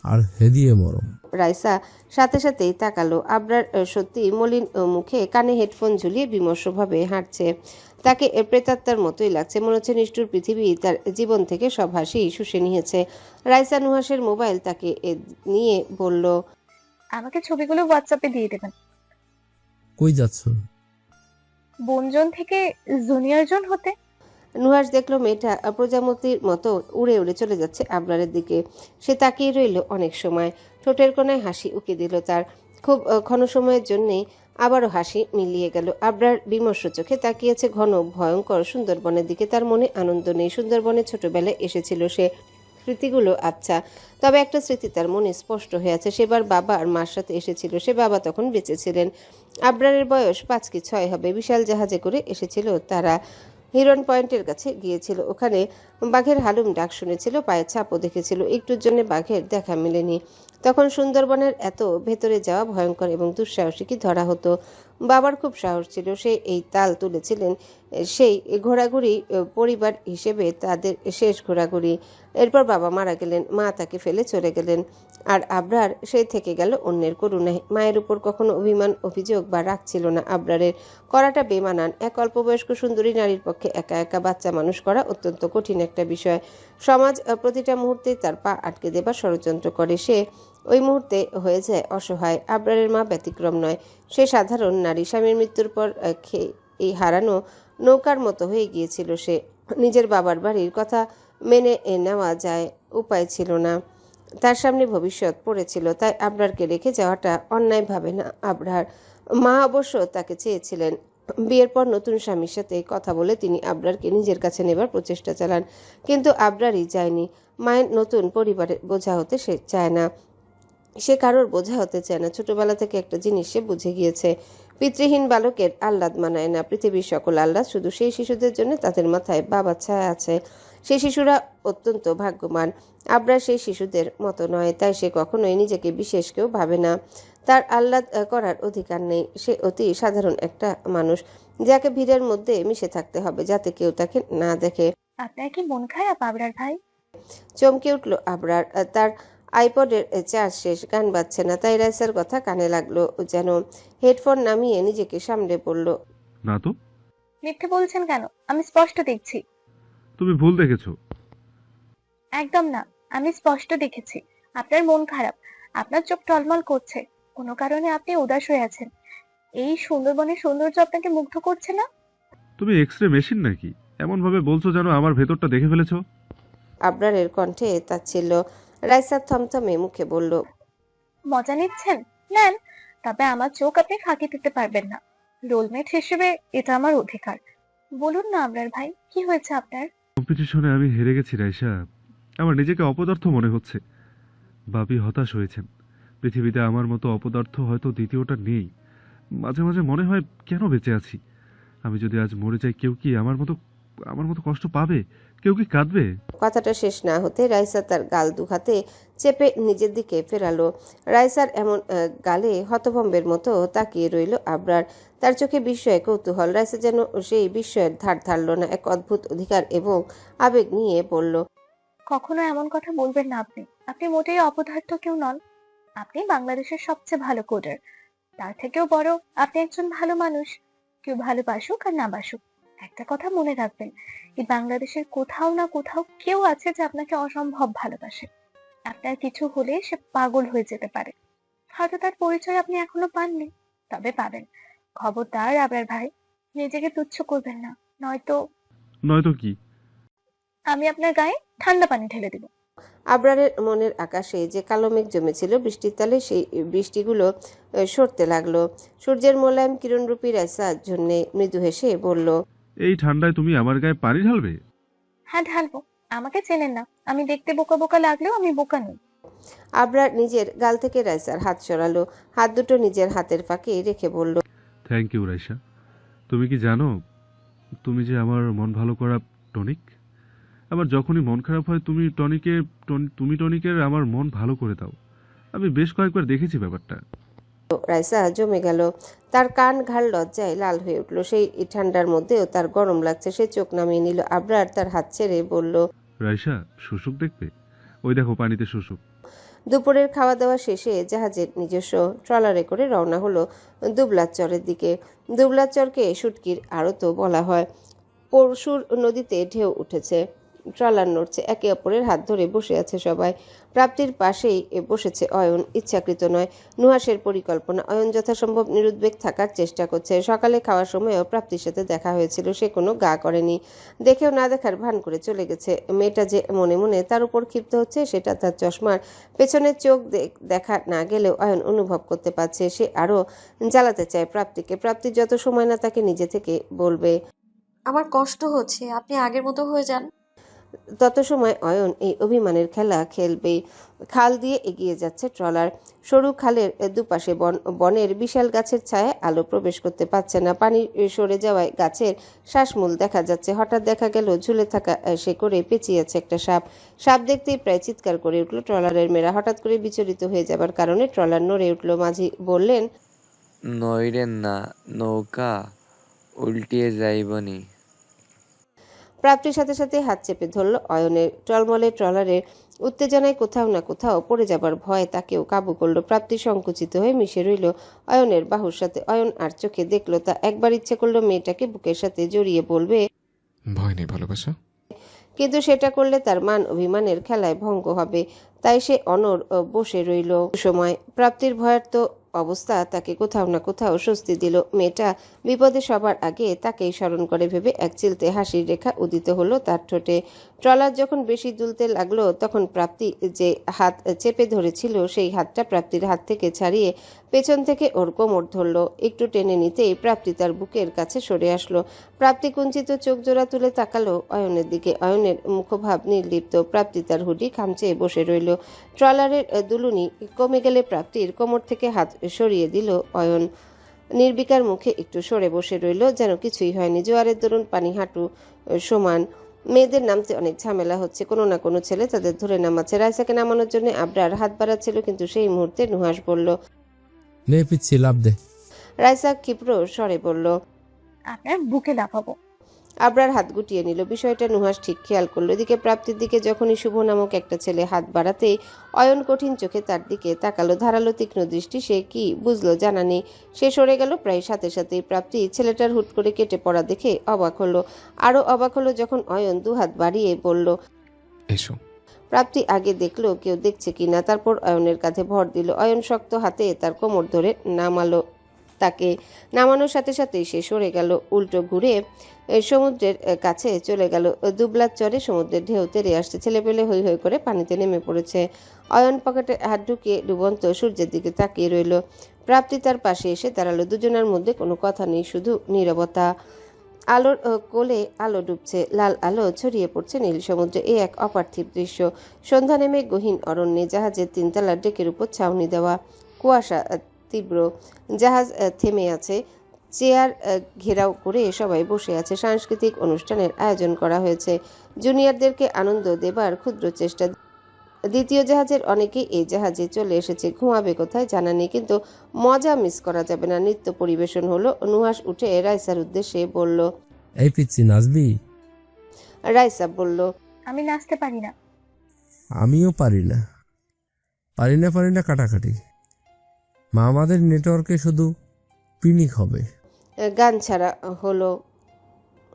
আর হেদিয়ে মরো। রাইসা সাথে সাথেই তাকালো। আবরার সত্যি মলিন মুখে কানে হেডফোন ঝুলিয়ে বিমর্ষভাবে হাঁটছে। তাকে প্রেতাত্মার মতোই লাগছে। মনে হচ্ছে নিষ্ঠুর পৃথিবী তার জীবন থেকে সব হাসি শুষে নিয়েছে। রাইসা নুহাসের মোবাইল তাকে নিয়ে বলল, আমাকে ছবিগুলো হোয়াটসঅ্যাপে দিয়ে দেবেন। কই যাচ্ছ? বোনজন থেকে জুনিয়র জন হতে। নুহাস দেখলো মেয়েটা প্রজাপতির মতো উড়ে উড়ে চলে যাচ্ছে আবরারের দিকে। সে তাকিয়ে রইল অনেক সময়। ঠোঁটের কোণায় হাসি উকি দিল তার। খুব ক্ষণ সময়ের জন্যেই আবারও হাসি মিলিয়ে গেল। আবরার বিমর্ষ চোখে তাকিয়েছে ঘন ভয়ঙ্কর সুন্দরবনের দিকে। তার মনে আনন্দ নেই। সুন্দরবনে ছোটবেলায় এসেছিল সে, স্মৃতিগুলো আচ্ছা, তবে একটা স্মৃতি তার মনে স্পষ্ট হয়ে আছে। সেবার বাবা আর মার সাথে এসেছিল সে। বাবা তখন বেঁচে ছিলেন। আবরারের বয়স 5 কি 6 হবে। বিশাল জাহাজে করে এসেছিল তারা। হিরন পয়েন্টের কাছে গিয়েছিল। ওখানে বাঘের হালুম ডাক শুনেছিল, পায়ের ছাপও দেখেছিল। একটুর জন্য বাঘের দেখা মেলেনি। তখন সুন্দরবনের এত ভেতরে যাওয়া ভয়ঙ্কর এবং দুঃসাহসিকই ধরা হতো। বাবার খুব সাহস ছিল। সে এই তাল তুলেছিলেন। সেই ঘোরাঘুরি পরিবার হিসেবে তাদের শেষ ঘোরাঘুরি। এরপর বাবা মারা গেলেন, মা তাকে ফেলে চলে গেলেন। আর আবরার সে থেকে গেল অন্যের করুণায়। মায়ের উপর কখনো অভিমান অভিযোগ বা রাগ ছিল না আবরারের। করাটা বেমানান। এক অল্পবয়স্ক সুন্দরী নারীর পক্ষে একা একা বাচ্চা মানুষ করা অত্যন্ত কঠিন একটা বিষয়। সমাজ প্রতিটা মুহূর্তে তার পা আটকে দেবার ষড়যন্ত্র করে। সে ওই মুহূর্তে হয়ে যায় অসহায়। আবরারের মা ব্যতিক্রম নয়। সে সাধারণ নারী। স্বামীর মৃত্যুর পর এই হারানো নৌকার মতো হয়ে গিয়েছিল সে। নিজের বাবার বাড়ির কথা মেনে নেওয়া যায়, উপায় ছিল না। তার সামনে ভবিষ্যৎ পড়েছিল, তাই আবরারকে রেখে যাওয়াটা অন্যায় ভাবে না আবরার। মা অবশ্য তাকে চেয়েছিলেন। বিয়ের পর নতুন স্বামীর সাথে কথা বলে তিনি আবরারকে নিজের কাছে নেবার প্রচেষ্টা চালান, কিন্তু আবরারই যায়নি। মায়ের নতুন পরিবারের বোঝা হতে সে চায় না। সে কারোর বোঝা হতে চায় না। ছোটবেলা থেকে একটা জিনিস সে বুঝে গিয়েছে, পিতৃহীন বালকের আহ্লাদ মানায় না। পৃথিবীর সকল আহ্লাদ শুধু সেই শিশুদের জন্য তাদের মাথায় বাবার ছায়া আছে। সেই শিশুরা অত্যন্ত ভাগ্যবান। আবরার সেই শিশুদের মতো নয়, তাই সে কখনোই নিজেকে বিশেষ কেউ ভাবে না। তার আহ্লাদ করার অধিকার নেই। সে অতি সাধারণ একটা মানুষ, যাকে ভিড়ের মধ্যে মিশে থাকতে হবে যাতে কেউ তাকে না দেখে। আপনার কি মন খারাপ আবরার ভাই? চমকে উঠল আবরার। তার আইপডের চার্জ শেষ, গান বাজছে না। তাই রাইসার কথা কানে লাগলো যেন। হেডফোন নামিয়ে নিজেকে সামলে পড়ল। না তো। মিথ্যে বলছেন কেন? আমি স্পষ্ট দেখছি। তুমি ভুল দেখেছো। একদম না, আমি স্পষ্ট দেখেছি আপনার মন খারাপ। আপনার চোখ টলমল করছে। কোনো কারণে আপনি উদাস হয়ে আছেন। এই সুন্দরবনের সৌন্দর্য আপনাকে মুগ্ধ করছে না? তুমি এক্সরে মেশিন নাকি? এমন ভাবে বলছো যেন আমার ভেতরটা দেখে ফেলেছো। আবরারের কণ্ঠে তাচ্ছিল্য। রাইসা থমথমে মুখে বলল, মজা নিচ্ছেন? নেন, তবে আমার চোখ আপনি ফাঁকি দিতে পারবেন না। রোলমেট হিসেবে এটা আমার অধিকার। বলুন না আবরার ভাই, কি হয়েছে আপনার? কম্পিটিশনে আমি হেরে গেছি রাইসা। আমার নিজেকে অপদার্থ মনে হচ্ছে। বাপি হতাশ হয়েছেন। পৃথিবীতে আমার মতো অপদার্থ হয়তো দ্বিতীয়টা নেই। মাঝে মাঝে মনে হয় কেন বেঁচে আছি। আমি যদি আজ মরে যাই কেউ কি আমার মতো কষ্ট পাবে? কেউ কি কাঁদবে? কথাটা শেষ না হতে রাইসা তার গাল দুহাতে চেপে নিজের দিকে ফেরালো। রাইসার এমন গালে হতভম্বের মতো তাকিয়ে রইল আবরার। তার চোখে বিস্ময় কৌতূহল। রাইসা যেন সেই বিস্ময়ের ধার ধারল না, এক অদ্ভুত অধিকার এবং আবেগ নিয়ে বলল, কখনো এমন কথা বলবেন না আপনি। আপনি মোটেই অপদার্থ কেউ নন। আপনি বাংলাদেশের সবচেয়ে ভালো কোডার। তার থেকেও বড়, আপনি একজন ভালো মানুষ। কেউ ভালোবাসুক আর না বাসুক, একটা কথা মনে রাখবেন, এই বাংলাদেশের কোথাও না কোথাও কেউ আছে যে আপনাকে অসম্ভব ভালোবাসে। আপনার কিছু হলে সে পাগল হয়ে যেতে পারে। হয়তো তার পরিচয় আপনি এখনো পাননি, তবে পাবেন। খবরদার আবার ভাই, নিজেকে তুচ্ছ করবেন না, নয়তো কি? আমি আপনার গায়ে ঠান্ডা পানি ঢেলে দিব। আবরারের মনের আকাশে যে কালো মেঘ জমেছিল বৃষ্টির তালে সেই বৃষ্টিগুলো সরতে লাগলো। সূর্যের মোলায়েম কিরণরূপী রাইসার জন্য মৃদু হেসে বলল, এই ঠান্ডায় তুমি আমার গায়ে পানি ঢালবে? হ্যাঁ ঢালবো। আমাকে চেনেন না, আমি দেখতে বোকা বোকা লাগলেও আমি বোকা নই। আবরার নিজের গাল থেকে রাইসার হাত সরালো, হাত দুটো নিজের হাতের ফাঁকে রেখে বলল, থ্যাংক ইউ রাইসা। তুমি কি জানো তুমি যে আমার মন ভালো করা টনিক? আমার যখনই মন খারাপ হয় তুমি টনিকের আমার মন ভালো করে দাও। আমি বেশ কয়েকবার দেখেছি ব্যাপারটা। রাইসা জমে গেল। তার কান ঘাড় লজ্জায় লাল হয়ে উঠল। সেই ঠান্ডার মধ্যেও তার গরম লাগছে। সে চোখ নামিয়ে নিল। আবরার তার হাত ছেড়ে বলল, রাইসা, শুশুক দেখবে? ওই দেখো পানিতে শুশুক। দুপুরের খাওয়া দাওয়া শেষে জাহাজের নিজস্ব ট্রলারে করে রওনা হলো দুবলাচরের দিকে। দুবলাচরকে শুটকির আড়তও বলা হয়। পরশুর নদীতে ঢেউ উঠেছে, ট্রলার নড়ছে, একে অপরের হাত ধরে বসে আছে সবাই। প্রাপ্তির পাশেই বসেছে অয়ন। ইচ্ছাকৃত নয়, নুহাসের পরিকল্পনা। অয়ন যথাসম্ভব নিরুদ্বেগ থাকার চেষ্টা করছে। সকালে খাওয়ার সময়ও প্রাপ্তির সাথে দেখা হয়েছিল, সে কোনো গা করেনি। দেখেও না দেখার ভান করে চলে গেছে। মেয়েটা যে মনে মনে তার উপর ক্ষিপ্ত হচ্ছে সেটা তার চশমার পেছনের চোখ দেখা না গেলেও অয়ন অনুভব করতে পারছে। সে আরও জ্বালাতে চায় প্রাপ্তিকে। প্রাপ্তি যত সময় না তাকে নিজে থেকে বলবে, আমার কষ্ট হচ্ছে, আপনি আগের মতো হয়ে যান। তত সময় অয়ন এই অভিমানের খেলা খেলবেই। খাল দিয়ে এগিয়ে যাচ্ছে ট্রলার। সরু খালের দুপাশে বনের বিশাল গাছের ছায়ায় আলো প্রবেশ করতে পারছে না। পানি সরে যাওয়ায় গাছের শ্বাসমূল দেখা যাচ্ছে। হঠাৎ দেখা গেল ঝুলে থাকা শেকড়ে পেঁচিয়েছে একটা সাপ। সাপ দেখতেই প্রায় চিৎকার করে উঠল ট্রলারের মেয়েরা। হঠাৎ করে বিচলিত হয়ে যাবার কারণে ট্রলার নড়ে উঠল। মাঝি বললেন, নইরেন না, নৌকা উল্টিয়ে যাইবনি। প্রাপ্তির সাথে সাথে হাত চেপে ধরল অয়নের। টলমলে ট্রলারের উত্তেজনায় কোথাও না কোথাও পড়ে যাবার ভয় তাকেও কাবু করলো। প্রাপ্তি সংকুচিত হয়ে মিশে রইল অয়নের বাহুর সাথে। অয়ন আর চোখে দেখল তা। একবার ইচ্ছে করলো মেয়েটাকে বুকের সাথে জড়িয়ে বলবে, ভয় নেই ভালোবাসা। কিন্তু সেটা করলে তার মান অভিমানের খেলায় ভঙ্গ হবে। তাই সে অনড় বসে রইল। সময় প্রাপ্তির ভয়ার্ত অবস্থা তাকে কোথাও না কোথাও স্বস্তি দিল। মেয়েটা বিপদে সবার আগে তাকেই স্মরণ করে ভেবে এক চিলতে হাসির রেখা উদিত হলো তার ঠোঁটে। ট্রলার যখন বেশি দুলতে লাগলো তখন প্রাপ্তি যে হাত চেপে ধরেছিল সেই হাতটা প্রাপ্তির হাত থেকে ছাড়িয়ে পেছন থেকে ওর কোমর ধরল। একটু টেনে নিতেই প্রাপ্তি তার বুকের কাছে সরে আসলো। প্রাপ্তি কুঞ্চিত চোখ জোড়া তুলে তাকালো অয়নের দিকে। অয়নের মুখভাব নির্লিপ্ত। প্রাপ্তি তার হুডি খামচে বসে রইল। ট্রলারের দুলুনি কমে গেলে প্রাপ্তির কোমর থেকে হাত সরিয়ে দিল অয়ন। নির্বিকার মুখে একটু সরে বসে রইল, যেন কিছুই হয়নি। জোয়ারের দরুন পানি হাঁটু সমান। মেয়েদের নামতে অনেক ঝামেলা হচ্ছে, কোনো না কোনো ছেলে তাদের ধরে নামাচ্ছে। রাইসাকে নামানোর জন্য আবরার হাত বাড়াচ্ছিল, কিন্তু সেই মুহূর্তে নুহাস বলল, নে পিচ্ছি লাভ দে। রাইসা ক্ষিপ্র স্বরে বলল, আপনার বুকে লাফাবো। আবরার হাত গুটিয়ে নিল। বিষয়টা নুহাস ঠিক খেয়াল করলো। এদিকে প্রাপ্তির দিকে যখনই শুভ নামক একটা ছেলে হাত বাড়াতেই অয়ন কঠিন চোখে তার দিকে তাকালো। ধারালো তীক্ষ্ণ দৃষ্টি। সে কি বুঝলো জানা নেই। সে সরে গেল প্রায় সাথে সাথেই। প্রাপ্তি ছেলেটার হুট করে কেটে পড়া দেখে অবাক হলো। আরো অবাক হলো যখন অয়ন দুহাত বাড়িয়ে বলল, এসো। প্রাপ্তি আগে দেখলো কেউ দেখছে কিনা, তারপর অয়নের কাঁধে ভর দিল। অয়ন শক্ত হাতে তার কোমর ধরে নামালো। তাকে নামানোর সাথে সাথেই সে সরে গেল, উল্টো ঘুরে সমুদ্রের কাছে চলে গেল। দুবলার চরে সমুদ্রের ঢেউ তেরে আসছে। ছেলেপেলে হৈ হৈ করে পানিতে নেমে পড়েছে। অয়ন পকেটে হাত ঢুকিয়ে ডুবন্ত সূর্যের দিকে তাকিয়ে রইল। প্রাপ্তি তার পাশে এসে দাঁড়ালো। দুজনের মধ্যে কোনো কথা নেই, শুধু নীরবতা। আলোর কোলে আলো ডুবছে, লাল আলো ছড়িয়ে পড়ছে নীল সমুদ্রে। এ এক অপার্থিব দৃশ্য। সন্ধ্যা নেমে গহীন অরণ্যে জাহাজের তিনতলার ডেকের উপর ছাউনি দেওয়া। কুয়াশা তীব্র। জাহাজ থেমে আছে। চেয়ার ঘেরাও করে সবাই বসে আছে। সাংস্কৃতিক অনুষ্ঠানের আয়োজন করা হয়েছে, জুনিয়রদেরকে আনন্দ দেবার ক্ষুদ্র চেষ্টা। দ্বিতীয় জাহাজের অনেকেই এই জাহাজে চলে এসেছে, ঘুমাবে কোথায় জানা নেই, কিন্তু মজা মিস করা যাবে না। নৃত্য পরিবেশন হলো। নুহাস উঠে রাইসার উদ্দেশ্যে বলল। এই পিচ্ছি, নাচবি? রাইসা বলল, আমি নাচতে পারি না। আমিও পারি না, পারি না কাটাকাটি। মা আমাদের নেটওয়ার্কে শুধু পিনিক হবে। গান ছাড়া হলো।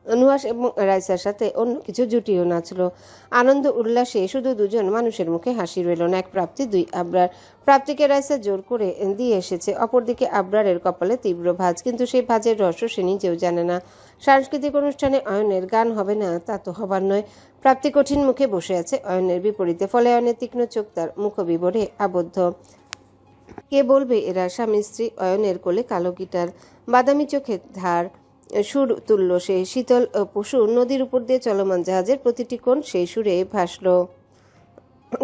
নুহাস এবং রাইসার সাথে অন্য কিছু জুটিও নাচলো। আনন্দ উল্লাসে শুধু দুজন মানুষের মুখে হাসি রইল না, এক প্রাপ্তি, দুই আবরার। প্রাপ্তিকে রাইসা জোর করে দিয়ে এসেছে, অপরদিকে আবরারের কপালে তীব্র ভাঁজ, কিন্তু সেই ভাঁজের রহস্য সে নিজেও জানে না। সাংস্কৃতিক অনুষ্ঠানে অয়নের গান হবে না তা তো হবার নয়। প্রাপ্তি কঠিন মুখে বসে আছে অয়নের বিপরীতে, ফলে অয়নের তীক্ষ্ণ চোখ তার মুখবিবরে আবদ্ধ। কে বলবে এরা স্বামী স্ত্রী? অয়নের কোলে কালো গিটার, বাদামি চোখের ধার, সুর তুলল সে। শীতল পশু নদীর উপর দিয়ে চলমান জাহাজের প্রতিটি কোণ সেই সুরে ভাসল।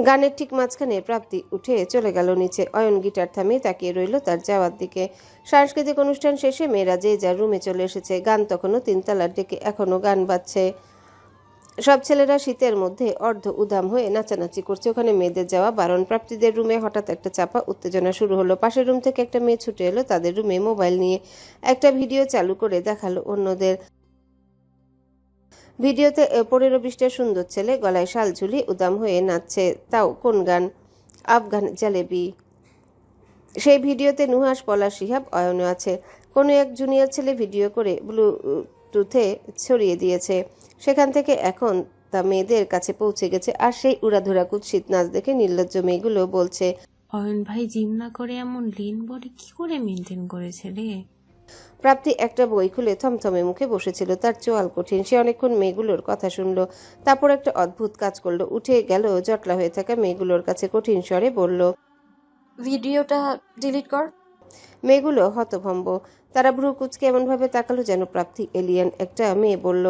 গানের ঠিক মাঝখানে প্রাপ্তি উঠে চলে গেল নিচে। অয়ন গিটার থামিয়ে তাকিয়ে রইল তার যাওয়ার দিকে। সাংস্কৃতিক অনুষ্ঠান শেষে মেয়েরা যে যার রুমে চলে এসেছে। গান তখনও তিনতলার ডেকে এখনো গান বাজছে। সব ছেলেরা শীতের মধ্যে অর্ধ উদাম হয়ে নাচানাচি করছে। ওখানে মেয়েদের যাওয়া বারণ। প্রাপ্তিদের রুমে হঠাৎ একটা চাপা উত্তেজনা শুরু হলো। পাশের রুম থেকে একটা মেয়ে ছুটে এলো তাদের রুমে, মোবাইল নিয়ে একটা ভিডিও চালু করে দেখালো অন্যদের। ভিডিওতে 15-20টা সুন্দর ছেলে গলায় শাল ঝুলি উদাম হয়ে নাচছে। তাও কোন গান? আফগান জালেবি। সেই ভিডিওতে নুহাস, পলাশ, শিহাব, অয়নও আছে। কোনো এক জুনিয়র ছেলে ভিডিও করে ব্লুটুথে ছড়িয়ে দিয়েছে। সেখান থেকে এখন তা মেয়েদের কাছে পৌঁছে গেছে। আর সেই উড়াধুরা কুৎসিত নাচ দেখে নির্লজ্জ মেয়েগুলো বলছে, অয়ন ভাই জিম না করে এমন লিন বডি কি করে মেনটেন করেছে রে? প্রাপ্তি একটা বই খুলে থমথমে মুখে বসেছিল, তার চোয়াল কঠিন। সে অনেকক্ষণ মেয়েগুলোর কথা শুনলো, তারপর একটা অদ্ভুত কাজ করলো। উঠে গেল জটলা হয়ে থাকা মেয়েগুলোর কাছে, কঠিন স্বরে বলল, ভিডিওটা ডিলিট কর। মেয়েগুলো হতভম্ব। তারা ভ্রু কুচকে এমনভাবে তাকালো যেন প্রাপ্তি এলিয়েন। একটা মেয়ে বলল,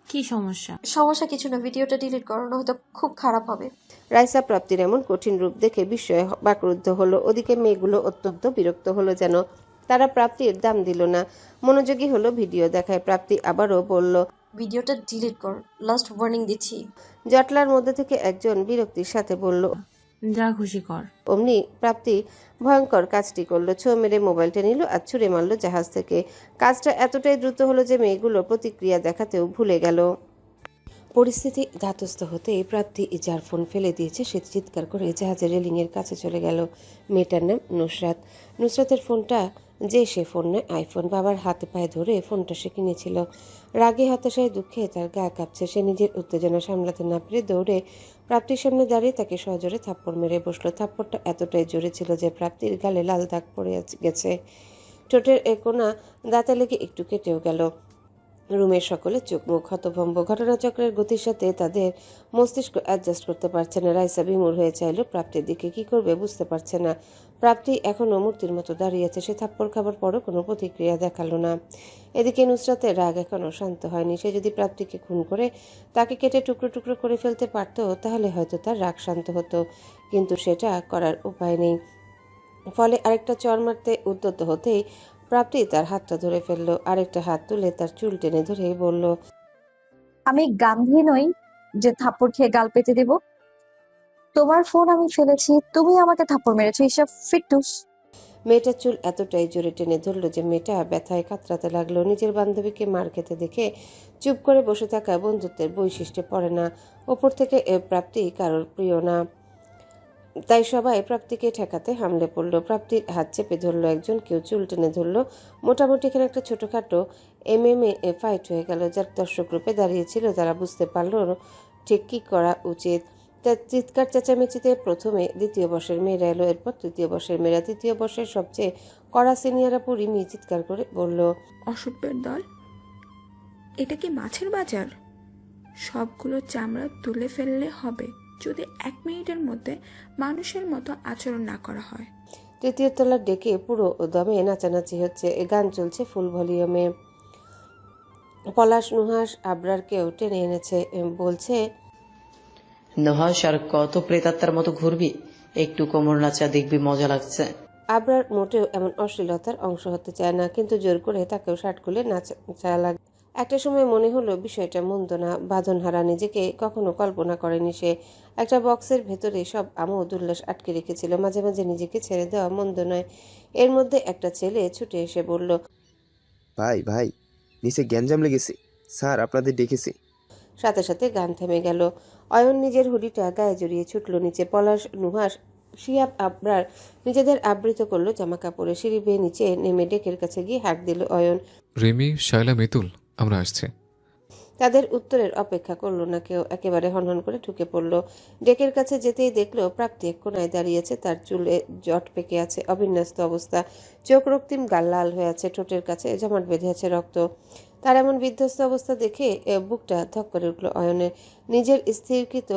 কি সমস্যা? সমস্যা কিছু না, ভিডিওটা ডিলিট করো, নয়তো খুব খারাপ হবে। রাইসা প্রাপ্তির এমন কঠিন রূপ দেখে বিস্ময়ে বাকরুদ্ধ হলো। ওদিকে মেয়েগুলো অত্যন্ত বিরক্ত হলো যেন। তারা প্রাপ্তির দাম দিল না, মনোযোগী হলো ভিডিও দেখায়। প্রাপ্তি আবারও বলল, ভিডিওটা ডিলিট কর, লাস্ট ওয়ার্নিং দিচ্ছি। জটলার মধ্যে থেকে একজন বিরক্তির সাথে বলল। যা খুশি কর। অমনি প্রাপ্তি ভয়ঙ্কর কাজটি করলো। ছো মেরে মোবাইলটা নিল আর ছুঁড়ে মারলো জাহাজ থেকে। কাজটা এতটাই দ্রুত হলো যে মেয়েগুলো প্রতিক্রিয়া দেখাতেও ভুলে গেল। পরিস্থিতি ধাতস্থ হতেই প্রাপ্তি যার ফোন ফেলে দিয়েছে সে চিৎকার করে জাহাজের রেলিংয়ের কাছে চলে গেল। মেয়েটার নাম নুসরাত। নুসরাতের ফোনটা যে সে ফোন নয়, আইফোন। বাবার হাতে পায়ে ধরে ফোনটা সে কিনেছিল। রাগে, হতাশায়, দুঃখে তার গা কাঁপছে। সে নিজের উত্তেজনা সামলাতে না পেরে দৌড়ে প্রাপ্তির সামনে দাঁড়িয়ে তাকে সজোরে থাপ্পড় মেরে বসলো। থাপ্পড়টা এতটাই জোরে ছিল যে প্রাপ্তির গালে লাল দাগ পড়ে গেছে। ঠোঁটের কোনা দাঁতে লেগে একটু কেটেও গেল। রুমের সকলে চোখ মুখ হতভম্ব। ঘটনাচক্রের গতির সাথে তাদের মস্তিষ্ক অ্যাডজাস্ট করতে পারছে না। রাইসা বিমূঢ় হয়ে চাইল প্রাপ্তির দিকে, কি করবে বুঝতে পারছে না। প্রাপ্তি এখনও মূর্তির মতো দাঁড়িয়ে আছে। সে থাপ্পড় খাবার পরও কোনো প্রতিক্রিয়া দেখালো না। এদিকে নুসরাতের রাগ এখনও শান্ত হয়নি। সে যদি প্রাপ্তিকে খুন করে তাকে কেটে টুকরো টুকরো করে ফেলতে পারত তাহলে হয়তো তার রাগ শান্ত হতো, কিন্তু সেটা করার উপায় নেই। ফলে আরেকটা চড় মারতে উদ্যত হতেই প্রাপ্তি তার হাতটা ধরে ফেললো। আরেকটা হাত তুলে তার চুল টেনে ধরে বলল, আমি গান্ধী নই যে থাপ্পড় খেয়ে গাল পেতে দেব। তোমার ফোন আমি ফেলেছি, তুমি আমাকে থাপ্পড় মেরেছো, এসব ফিটুস। মেয়েটার চুল এতটাই জোরে টেনে ধরলো যে মেয়েটা ব্যথায় কাতরাতে লাগলো। নিজের বান্ধবীকে মার খেতে দেখে চুপ করে বসে থাকা বন্ধুত্বের বৈশিষ্ট্যে পড়ে না। ওপর থেকে প্রাপ্তি কারোর প্রিয় না, তাই সবাই প্রাপ্তিকে ঠেকাতে হামলে পড়লো। প্রাপ্তির হাত চেপে ধরলো একজন, কেউ চুল টেনে ধরলো। মোটামুটি এখানে একটা ছোটোখাটো MMA ফাইট হয়ে গেল। যার দর্শক রূপে দাঁড়িয়েছিল তারা বুঝতে পারলো ঠিক কী করা উচিত। তার চিৎকার চেঁচামেচিতে প্রথমে দ্বিতীয় বর্ষের মেয়েরা এলো, এরপর তৃতীয় বর্ষের মেয়েরা। তৃতীয় বর্ষের সবচেয়ে কড়া সিনিয়ররা পুরি মেয়ে চিৎকার করে বলল, অসভ্যের দল, এটা কি মাছের বাজার? সবগুলো চামড়া তুলে ফেললে হবে যদি 1 মিনিটের মধ্যে মানুষের মতো আচরণ না করা হয়। তৃতীয় তলার ডেকে পুরো দমে নাচানাচি হচ্ছে, গান চলছে ফুল ভলিউমে। পলাশ, নুহাস, আবরারকেও টেনে এনেছে, বলছে, নুহাস আর কত প্রেতাত্মার মতো ঘুরবি? একটু কোমর নাচা দেখবি, মজা লাগছে। আবরার মোটেও এমন অশ্লীলতার অংশ হতে চায় না, কিন্তু জোর করে তাকেও শার্ট খুলে নাচা লাগে। একটা সময় মনে হলো বিষয়টা মন্দ না, বাঁধনহারা নিজেকে কখনো কল্পনা করেনি সে। একটা বক্সের ভেতরে সব আমোদ উল্লাস আটকে রেখেছিল, মাঝে মাঝে নিজেকে ছেড়ে দেওয়া মন্দ নয়। এর মধ্যে একটা ছেলে ছুটে এসে বলল, ভাই ভাই, নিচে গ্যাঞ্জাম লেগেছে, স্যার আপনাদের ডেকেছে। সাথে সাথে গান থেমে গেল। অয়ন নিজের হুডিটা গায়ে জড়িয়ে ছুটল নিচে। পলাশ, নুহাস, শিয়াব, আবরার নিজেদের আবৃত করলো জামা কাপড়ে। সিঁড়ি বেয়ে নিচে নেমে ডেকের কাছে গিয়ে হাঁক দিল অয়ন। রিমি, শায়লা, মিতুল, আমরা আসছি। তাদের উত্তরের অপেক্ষা করলো না কেউ, একেবারে হনহন করে ঢুকে পড়ল। ডেকের কাছে যেতেই দেখলো প্রাপ্তি এক কোনায় দাঁড়িয়েছে, তার চুলে জট পেকে আছে, অবিন্যস্ত অবস্থা, চোখ রক্তিম, গাল লাল হয়ে আছে, ঠোঁটের কাছে জমাট বেঁধে আছে রক্ত। তার এমন বিধ্বস্ত অবস্থা দেখে বুকটা ধক করে উঠল অয়নের। নিজের স্থিরকৃত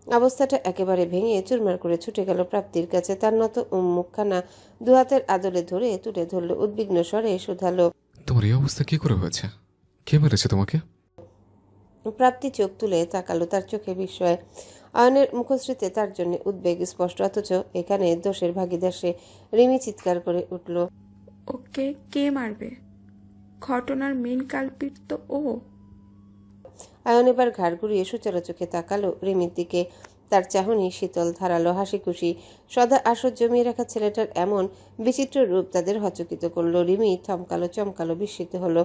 অবস্থাটা একেবারে ভেঙে চুরমার করে ছুটে গেল প্রাপ্তির কাছে। তার নত মুখখানা দুহাতের আদলে ধরে তুলে ধরল, উদ্বিগ্ন স্বরে শুধালো, তোমার এই অবস্থা কি করে হয়েছে? কে মেরেছে তোমাকে? প্রাপ্তি চোখ তুলে তাকালো, তার চোখে বিস্ময়। অয়নের মুখশ্রীতে তার জন্য উদ্বেগ স্পষ্ট, অথচ এখানে দোষের ভাগীদার সে। রিমি চিৎকার করে উঠল, ওকে কে মারবে? ঘটনার মেন কালপিট তো ও। অয়ন এবার ঘাড় ঘুরিয়ে সুচালো চোখে তাকালো রিমির দিকে। তার চাহনি শীতল, ধারালো, হাসি খুশি। সদা আসর জমিয়ে রাখা ছেলেটার এমন বিচিত্র রূপ তাদের হচকিত করলো। রিমি থমকালো, চমকালো, বিস্মিত হলো।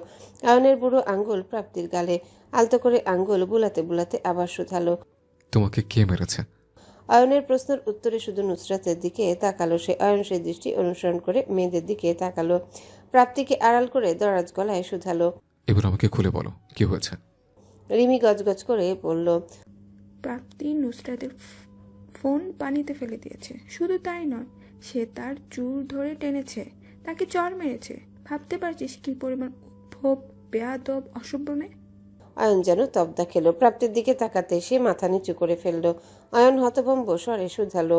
অয়নের বুড়ো আঙ্গুল প্রাপ্তির গালে আলতো করে আঙ্গুল বুলাতে বুলাতে আবার শুধালো, তোমাকে কে মেরেছে? অয়নের প্রশ্নের উত্তরে শুধু নুসরাতের দিকে তাকালো সে। অয়ন সেই দৃষ্টি অনুসরণ করে মেয়েদের দিকে তাকালো। প্রাপ্তিকে আড়াল করে দরাজ গলায় শুধালো, এবার আমাকে খুলে বলো, কি হয়েছে? রিমি গজগজ করে বলল, প্রাপ্তি নুসরাতের ফোন পানিতে ফেলে দিয়েছে। শুধু তাই নয়, সে তার চুল ধরে টেনেছে, তাকে চড় মেরেছে। ভাবতে পারছিস কি পরিমাণ উদ্ভব, বেয়াদব, অসভ্য মেয়ে? অয়ন যেন তবদা খেলো। প্রাপ্তির দিকে তাকাতে সে মাথা নিচু করে ফেলল। অয়ন হতভম্ব স্বরে শুধালো,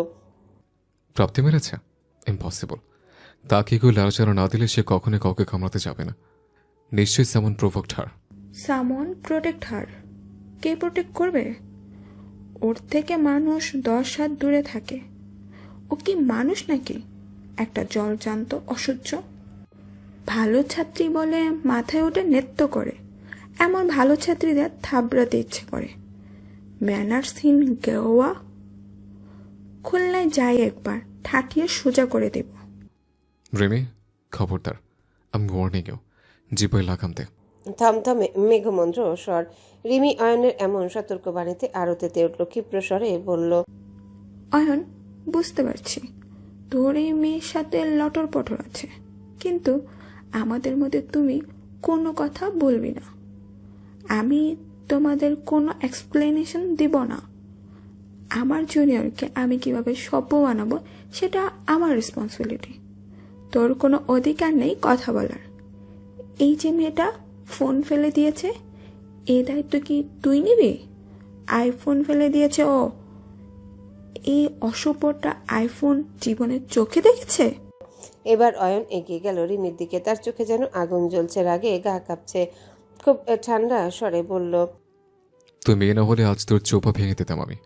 প্রাপ্তি মেরেছে? ইম্পসিবল। তাকে কেউ লাড়াচাড়া না দিলে সে কখনো কাউকে কামড়াতে যাবে না। নিশ্চয়ই সামন প্রভোক্ট হার। সামন প্রোটেক্ট হার? কে প্রোটেক্ট করবে? ওর থেকে মানুষ 10 হাত দূরে থাকে। ও কি মানুষ নাকি? একটা জলজান্ত অসহ্য। ভালো ছাত্রী বলে মাথায় ওঠে নৃত্য করে। এমন ভালো ছাত্রীদের থাবড়াতে ইচ্ছে করে। ম্যানার্সহীন গেওয়া। খুলনায় যাই একবার, ঠাটিয়ে সোজা করে দেব। রিমি, খবরদার, আমি ওয়ার্নিং ইউ, জিপাই লাগাম দে। থমথমে মেঘমন্দ্র স্বর। রিমি অয়নের এমন সতর্ক বাণীতে আরো তেতে উঠল। ক্ষিপ্র স্বরে বলল, অয়ন, বুঝতে পারছি তোর এই মেয়ের সাথে লটর পটর আছে, কিন্তু আমাদের মধ্যে তুমি কোনো কথা বলবি না। আমি তোমাদের কোনো এক্সপ্লেনেশন দিব না। আমার জুনিয়রকে আমি কিভাবে সভ্য বানাবো সেটা আমার রেসপন্সিবিলিটি। তোর কোনো অধিকার নেই কথা বলার। এই যে মেয়েটা ফোন ফেলে দিয়েছে, এই দায়িত্ব কি তুই নিবি? আইফোন ফেলে দিয়েছে ও। এই অসভ্যটা আইফোন জীবনের চোখে দেখেছে? এবার অয়ন এগিয়ে গেল রিমির দিকে। তার চোখে যেন আগুন জ্বলছে, রাগে গা কাঁপছে। খুব ঠান্ডা স্বরে বলল, তুই মেয়ে না হলে আজ তোর চোপা ভেঙে দিতাম আমি।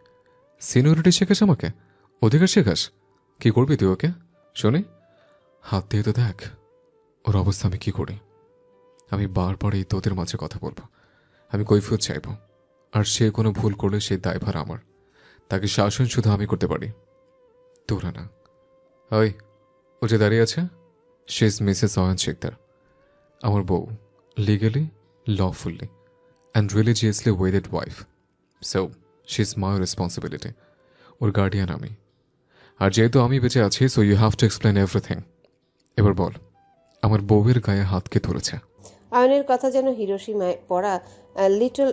সিনিয়রিটি শেখাস আমাকে, অধিকার শেখাস? কি করবি তুই ওকে? শুনি, হাত দিয়ে তো দেখ ওর অবস্থা আমি কি করি। আমি বারবার এই তোদের মাঝে কথা বলবো, আমি কৈফিয়ত চাইব, আর সে কোনো ভুল করলে সেই দায়ভার আমার। তাকে শাসন শুধু আমি করতে পারি, তোরা না। ওই, ও যে দাঁড়িয়ে আছে, সে ইজ মিসেস অয়ন শিকদার, আমার বউ, legally, lawfully and religiously wedded wife. So she is my responsibility. ওর গার্ডিয়ান আমি, আর যেহেতু আমি বেঁচে আছি, so you have to explain everything. এবার বল, আমার বউয়ের গায়ে হাতকে ধরেছে? অয়নের কথা যেন হিরোশিমায় পড়া লিটল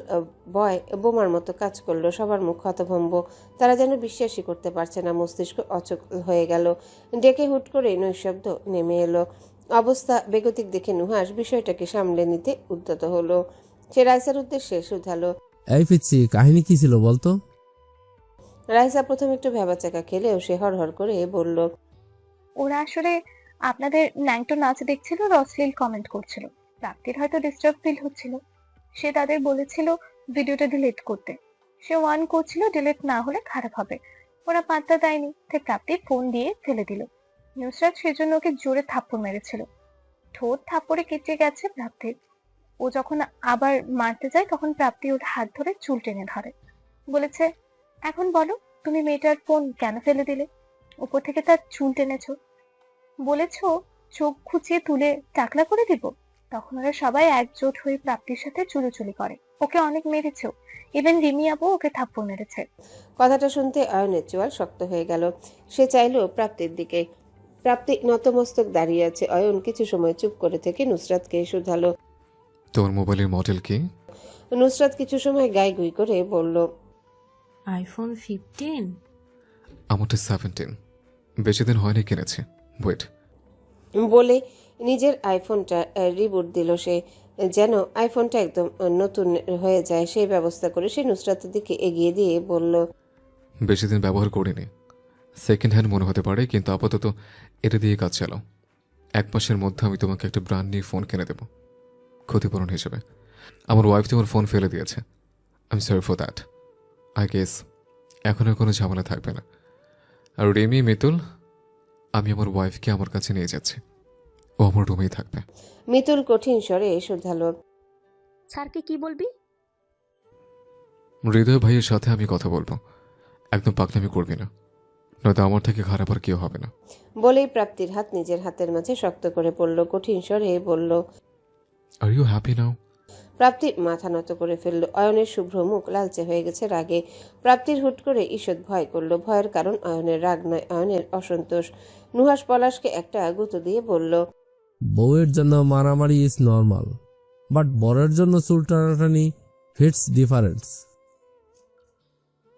বয় বোমার মতো কাজ করলো। সবার মুখ হতভম্ব, তারা যেন বিশ্বাসই করতে পারছে না। মস্তিষ্ক অচল হয়ে গেল। ডেকে হুট করে নৈশব্দ নেমে এলো। অবস্থা বেগতিক দেখে নুহাস বিষয়টাকে সামলে নিতে উদ্যত হলো। সে রাইসার উদ্দেশ্যে শুধালো, এই পিচ্ছি, কাহিনী কি ছিল বলতো? রাইসা প্রথম একটু ভেবাচাকা খেলেও সে হড়হড় করে বলল, ওরা আসলে আপনাদের ন্যাংটো নাচ দেখছিল আর অশ্লীল কমেন্ট করছিল। প্রাপ্তির হয়তো ডিস্টার্ব ফিল হচ্ছিল। সে তাদের বলেছিল ভিডিওটা ডিলিট করতে। সে ওয়ার্ন করছিল ডিলিট না হলে খারাপ হবে। ওরা পাত্তা দেয়নি, তাই প্রাপ্তির ফোন দিয়ে ফেলে দিল। নুসরাত সেজন্য ওকে জোরে থাপ্পড় মেরেছিল। ঠোঁট থাপ্পড়ে কেটে গেছে প্রাপ্তির। ও যখন আবার মারতে যায় তখন প্রাপ্তি ওর হাত ধরে চুল টেনে ধরে, বলেছে, এখন বলো তুমি মেয়েটার ফোন কেন ফেলে দিলে? উপর থেকে তার চুল টেনেছো, বলেছো চোখ খুঁচিয়ে তুলে টাকলা করে দিব। তখন ওরা সবাই একজোট হয়ে প্রাপ্তির সাথে চুলোচুলি করে, ওকে অনেক মেরেছেও। ইভেন রিমি আপু ওকে থাপ্পড় মেরেছে। কথাটা শুনতে অয়নের চোয়াল শক্ত হয়ে গেল। সে চাইল প্রাপ্তির দিকে। প্রাপ্তি নতমস্তক দাঁড়িয়ে আছে। অয়ন কিছু সময় চুপ করে থেকে নুসরাতকে শুধালো। তোমার মোবাইলের মডেল কি? নুসরাত কিছু সময় গাইগুই করে বলল, আইফোন 15। আমারটা 17। বেশি দিন হয়নি কিনেছি। ওয়েট। বলে নিজের আইফোনটা রিবুট দিল সে, যেন আইফোনটা একদম নতুন হয়ে যায়। সেই ব্যবস্থা করে সে নুসরাতের দিকে এগিয়ে দিয়ে বলল, বেশি দিন ব্যবহার করিনি, সেকেন্ড হ্যান্ড মনে হতে পারে, কিন্তু আপাতত এটা দিয়ে কাজ চালাও। 1 মাসের মধ্যে আমি তোমাকে একটা ব্র্যান্ড নিউ ফোন কিনে দেবো ক্ষতিপূরণ হিসেবে। আমার ওয়াইফ তোমার ফোন ফেলে দিয়েছে। I am sorry for that. I guess এখন আর কোনো ঝামেলা থাকবে না। আর রেমি, মিতুল, আমি আমার ওয়াইফকে আমার কাছে নিয়ে যাচ্ছি। ও আমার রুমেই থাকবে। মিতুল কঠিন স্বরে শুধালো, স্যারকে কি বলবি? হৃদয় ভাইয়ের সাথে আমি কথা বলবো। একদম পাকনামি করবি না, নয়তো আমার থেকে খারাপ আর কেউ হবে না। বলেই প্রাপ্তির হাত নিজের হাতের মাঝে শক্ত করে পড়ল। কঠিন স্বরে বলল, আর ইউ হ্যাপি নাও? প্রাপ্তি মাথা নত করে ফেলল। অয়নের শুভ্র মুখ লালচে হয়ে গেছে রাগে। প্রাপ্তির হুট করে ঈষৎ ভয় করল। ভয়ের কারণ অয়নের রাগ নয়, অয়নের অসন্তোষ। নুহাস পলাশকে একটা গুঁতো দিয়ে বলল, বউয়ের জন্য মারামারি ইজ নর্মাল, বাট বরের জন্য চুল টানাটানি হিটস ডিফারেন্স।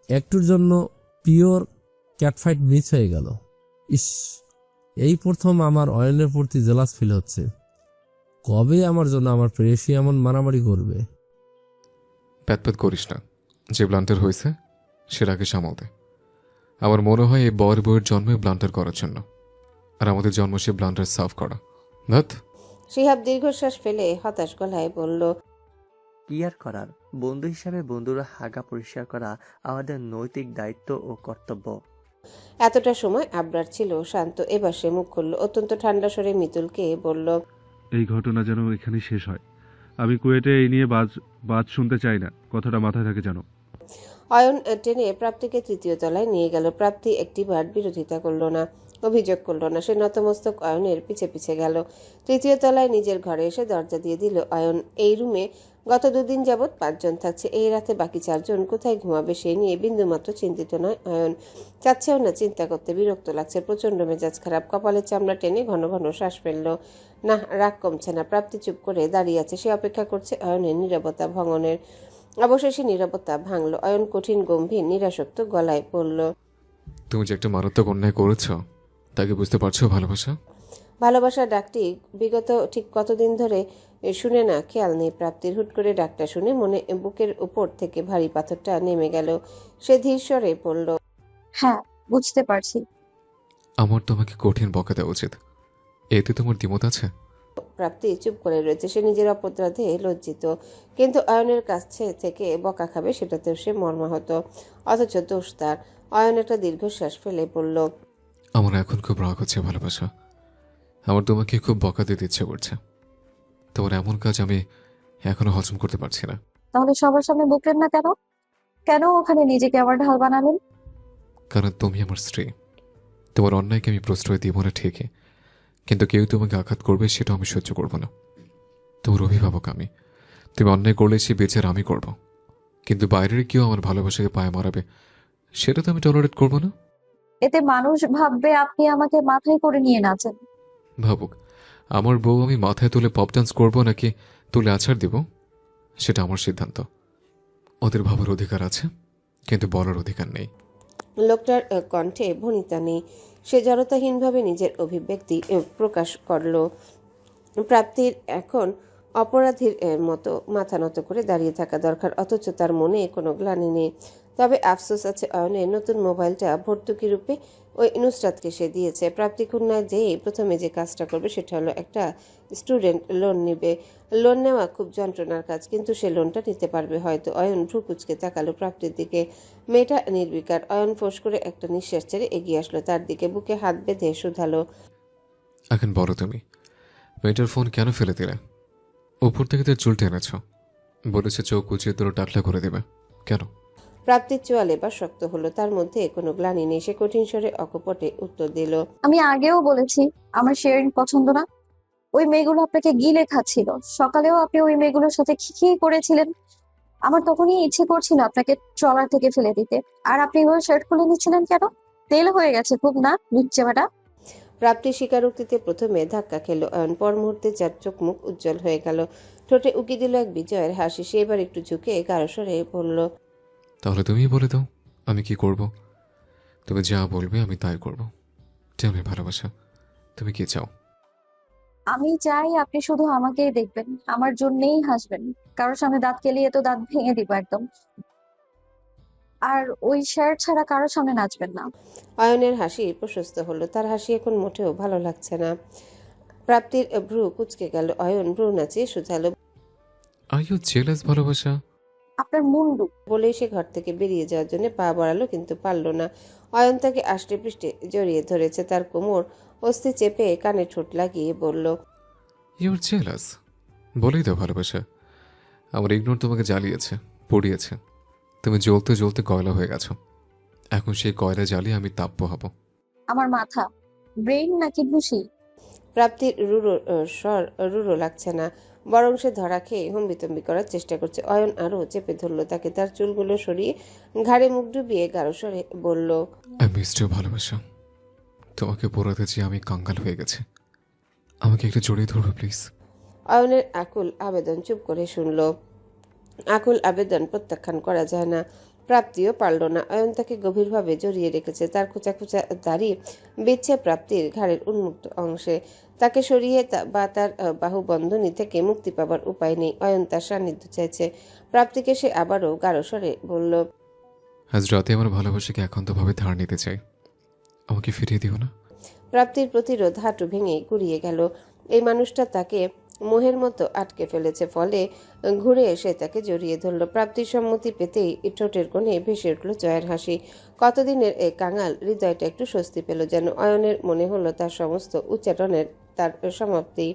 একটুর জন্য পিওর ক্যাটফাইট মিস হয়ে গেল। ইস, এই প্রথম আমার অয়নের প্রতি জেলাস ফিল হচ্ছে। কবে আমার জন্য আমার প্রেয়সী এমন মারামারি করবে? প্যাতপ্যাত করিস না। যে ব্লান্টার হয়েছে সেটা আগে সামাল দে। আমার মনে হয় এই বউয়ের জন্মে ব্লান্টার করার জন্য, আর আমাদের জন্ম সে ব্লান্টার সাফ করা। ধ্যাৎ। শিহাব দীর্ঘশ্বাস ফেলে হতাশ গলায় বলল, কি আর করার, বন্ধু হিসাবে বন্ধুরা হাগা পরিষ্কার করা আমাদের নৈতিক দায়িত্ব ও কর্তব্য। এতটা সময় আবরার ছিল শান্ত। এবার সে মুখ খুলল। অত্যন্ত ঠান্ডা স্বরে মিতুলকে বলল, এই ঘটনা যেন এখানেই শেষ হয়। আমি কুয়েটে এই নিয়ে বাজ শুনতে চাই না, কথাটা মাথায় থাকে যেন। অয়ন টেনে প্রাপ্তিকে 3য় তলায় নিয়ে গেল। প্রাপ্তি একটিবার বিরোধিতা করল না, অভিযোগ করল না। সে নতমস্তক অয়নের পিছে পিছে গেল। 3য় তলায় নিজের ঘরে এসে দরজা দিয়ে দিল অয়ন। এই রুমে গত 2 দিন যাবৎ 5 জন থাকছে। এই রাতে বাকি 4 জন কোথায় ঘুমাবে সেই নিয়ে বিন্দুমাত্র চিন্তিত নয় অয়ন। চাচ্ছেও না চিন্তা করতে, বিরক্ত লাগছে। প্রচন্ড মেজাজ খারাপ। কপালের চামড়া টেনে ঘন ঘন শ্বাস ফেলল। না, রাগ কমছে না। প্রাপ্তি চুপ করে দাঁড়িয়ে আছে। সে অপেক্ষা করছে অয়নের নীরবতা ভঙ্গনের। অবশেষে নীরবতা ভাঙল। অয়ন কঠিন গম্ভীর নিরাসক্ত গলায় বলল, তুমি যে একটা মারাত্মক অন্যায় করেছ তাকে বুঝতে পারছো ভালোবাসা? ভালোবাসা ডাকটি বিগত ঠিক কতদিন ধরে শুনে না খেয়াল নেই প্রাপ্তির। হুট করে ডাকটা শুনে মনে বুকের উপর থেকে ভারী পাথরটা নেমে গেল। সে ধীর স্বরে বলল, হ্যাঁ, বুঝতে পারছি। আমার তোমাকে কঠিন বকা দেওয়া উচিত, এতে তোমার দ্বিমত আছে? প্রাপ্তি চুপ করে রয়েছে। সে নিজের অপরাধে লজ্জিত, কিন্তু অয়নের কাছে থেকে বকা খাবে সেটাতেও সে মর্মাহত। অথচ দোষ তার। অয়ন একটা দীর্ঘশ্বাস ফেলে বলল, আমার এখন খুব রাগ হচ্ছে ভালোবাসা। আমার তোমাকে খুব বকা দিতে ইচ্ছে করছে। তোমার এমন কাজ আমি এখনো হজম করতে পারছি না। তাহলে সবার সামনে বকলেন না কেন? কেন ওখানে নিজেকে আবার ঢাল বানালেন? কারণ তুমি আমার স্ত্রী। তোমার অন্যায়কে আমি প্রশ্রয় দিব না ঠিকই, কিন্তু কেউ তোমাকে আঘাত করবে সেটা আমি সহ্য করব না। তোমার অভিভাবক আমি। তুমি অন্যায় করলে সে বিচার আমি করব, কিন্তু বাইরের কেউ আমার ভালোবাসাকে পায়ে মারাবে সেটা তো আমি টলারেট করব না। এতে মানুষ ভাববে আপনি আমাকে মাথায় করে নিয়ে নাচেন। ভাবুক, আমার বউ আমি মাথায় তুলে পপ ডান্স করবো নাকি তুলে আছাড় দিব সেটা আমার সিদ্ধান্ত। ওদের ভাবার অধিকার আছে, কিন্তু বলার অধিকার নেই। লোকটার কণ্ঠে ভনিতা নেই। সে জড়তাহীনভাবে নিজের অভিব্যক্তি প্রকাশ করল। প্রাপ্তির এখন অপরাধীর মতো মাথা নত করে দাঁড়িয়ে থাকা দরকার, অথচ তার মনে কোনো গ্লানি নেই। তবে আফসোস আছে অয়নের নতুন মোবাইলটা ভর্তুকি রূপে ওই নুসরাতকে সে দিয়েছে। প্রাপ্তি খুলনায় যেয়ে প্রথমে যে কাজটা করবে সেটা হলো একটা স্টুডেন্ট লোন নিবে। লোন নেওয়া খুব যন্ত্রণার কাজ, কিন্তু সে লোনটা নিতে পারবে হয়তো। অয়ন ভ্রুকুচকে তাকালো প্রাপ্তির দিকে। মেয়েটা নির্বিকার। অয়ন ফোঁস করে একটা নিঃশ্বাস ছেড়ে এগিয়ে আসলো তার দিকে, বুকে হাত বেঁধে শুধালো, এখন বলো তুমি মেয়েটার ফোন কেন ফেলে দিলে? উপর থেকে তার চুল টেনেছ, বলেছে চোখ উঁচিয়ে তোর টাকলা করে দেবে, কেন? প্রাপ্তির চোয়াল এবার শক্ত হলো, তার মধ্যে কোনো গ্লানি নেই। সে কঠিন স্বরে অকপটে উত্তর দিল, আমি আগেও বলেছি আমার শেয়ারিং পছন্দ না। ওই মেয়েগুলো আপনাকে গিলে খাচ্ছিল। সকালেও আপনি ওই মেয়েগুলোর সাথে খিখি করেছিলেন। আমার তখনই ইচ্ছে করছিল আপনাকে ট্রলার থেকে ফেলে দিতে। আর আপনি এভাবে শার্ট খুলে নিচ্ছিলেন কেন? তেল হয়ে গেছে খুব না, লুচ্চে বেটা। প্রাপ্তি স্বীকারোক্তিতে প্রথমে ধাক্কা খেলো অয়ন, পর মুহূর্তে যার চোখ মুখ উজ্জ্বল হয়ে গেল। ঠোঁটে উকি দিল এক বিজয়ের হাসি। সে এবার একটু ঝুঁকে গাঢ় স্বরে বলল, তাহলে তুমিই বলে দাও আমি কি করব। তুমি যা বলবে আমি তাই করব। আমি ভালোবাসা, তুমি কি চাও? আমি চাই আপনি শুধু আমাকেই দেখবেন, আমার জন্যেই হাসবেন। কারোর সামনে দাঁত কেলিয়ে তো দাঁত ভেঙে দিব একদম। আর ওই শার্ট ছাড়া কারোর সামনে নাচবেন না। অয়নের হাসি প্রশস্ত হলো। তার হাসি এখন মোটেও ভালো লাগছে না। প্রাপ্তির ভ্রু কুঁচকে গেল। অয়ন ভ্রু নাচিয়ে শুধালো, আর ইউ জেলাস ভালোবাসা? আপনার মুন্ডু। বলেই সে ঘর থেকে বেরিয়ে যাওয়ার জন্য পা বাড়ালো, কিন্তু পারল না। অয়ন তাকে আষ্টে পৃষ্ঠে জড়িয়ে ধরেছে। তার কোমর অস্থি চেপে কানে ঠোঁট লাগিয়ে বলল, ইউর জেলাস? বলেই দাও ভালোবাসা। আমার ইগনোর তোমাকে জ্বালিয়েছে, পড়িয়েছে। তুমি জ্বলতে জ্বলতে কয়লা হয়ে গেছো। এখন সেই কয়লা জ্বালিয়ে আমি তাপ্য হব। আমার মাথা, ব্রেইন নাকি ভুসি? প্রাপ্তির রুড়ো স্বর রুড়ো লাগছে না, বরং সে ধরা খেয়ে হম্বিতম্বি করার চেষ্টা করছে। অয়ন আরো চেপে ধরল তাকে, তার চুলগুলো সরিয়ে ঘাড়ে মুখ ডুবিয়ে গাঢ় স্বরে বলল, আই মিসড ইউ ভালোবাসা। তোমাকে পোড়াতে চেয়ে আমি কাঙ্গাল হয়ে গেছি। আমাকে একটু জড়িয়ে ধরো প্লিজ। অয়নের আকুল আবেদন চুপ করে শুনল। আকুল আবেদন প্রত্যাখ্যান করা যায় না। প্রাপ্তিও পারল না। অয়ন তাকে গভীরভাবে জড়িয়ে রেখেছে। তার খোঁচা খোঁচা দাড়ি বিচ্ছে প্রাপ্তির ঘাড়ের উন্মুক্ত অংশে। তাকে সরিয়ে বা তার বাহু বন্ধনী থেকে মুক্তি পাবার উপায় নেই। অয়ন তার সান্নিধ্য চাইছে। প্রাপ্তিকে সে আবারও গাঢ় স্বরে বলল, আজ রাতে আমার ভালোবাসাকে একান্তভাবে ধার নিতে চাই। আমাকে ফিরিয়ে দিও না। প্রাপ্তির প্রতিরোধ হাঁটু ভেঙে গুড়িয়ে গেল। এই মানুষটা তাকে মোহের মতো আটকে ফেলেছে। ফলে ঘুরে এসে তাকে জড়িয়ে ধরল। প্রাপ্তির সম্মতি পেতেই ঠোঁটের কোণে ভেসে উঠল জয়ের হাসি। কতদিনের কাঙাল হৃদয়টা একটু স্বস্তি পেল যেন। অয়নের মনে হলো তার সমস্ত উচ্চাটনের তার সমাপ্তি।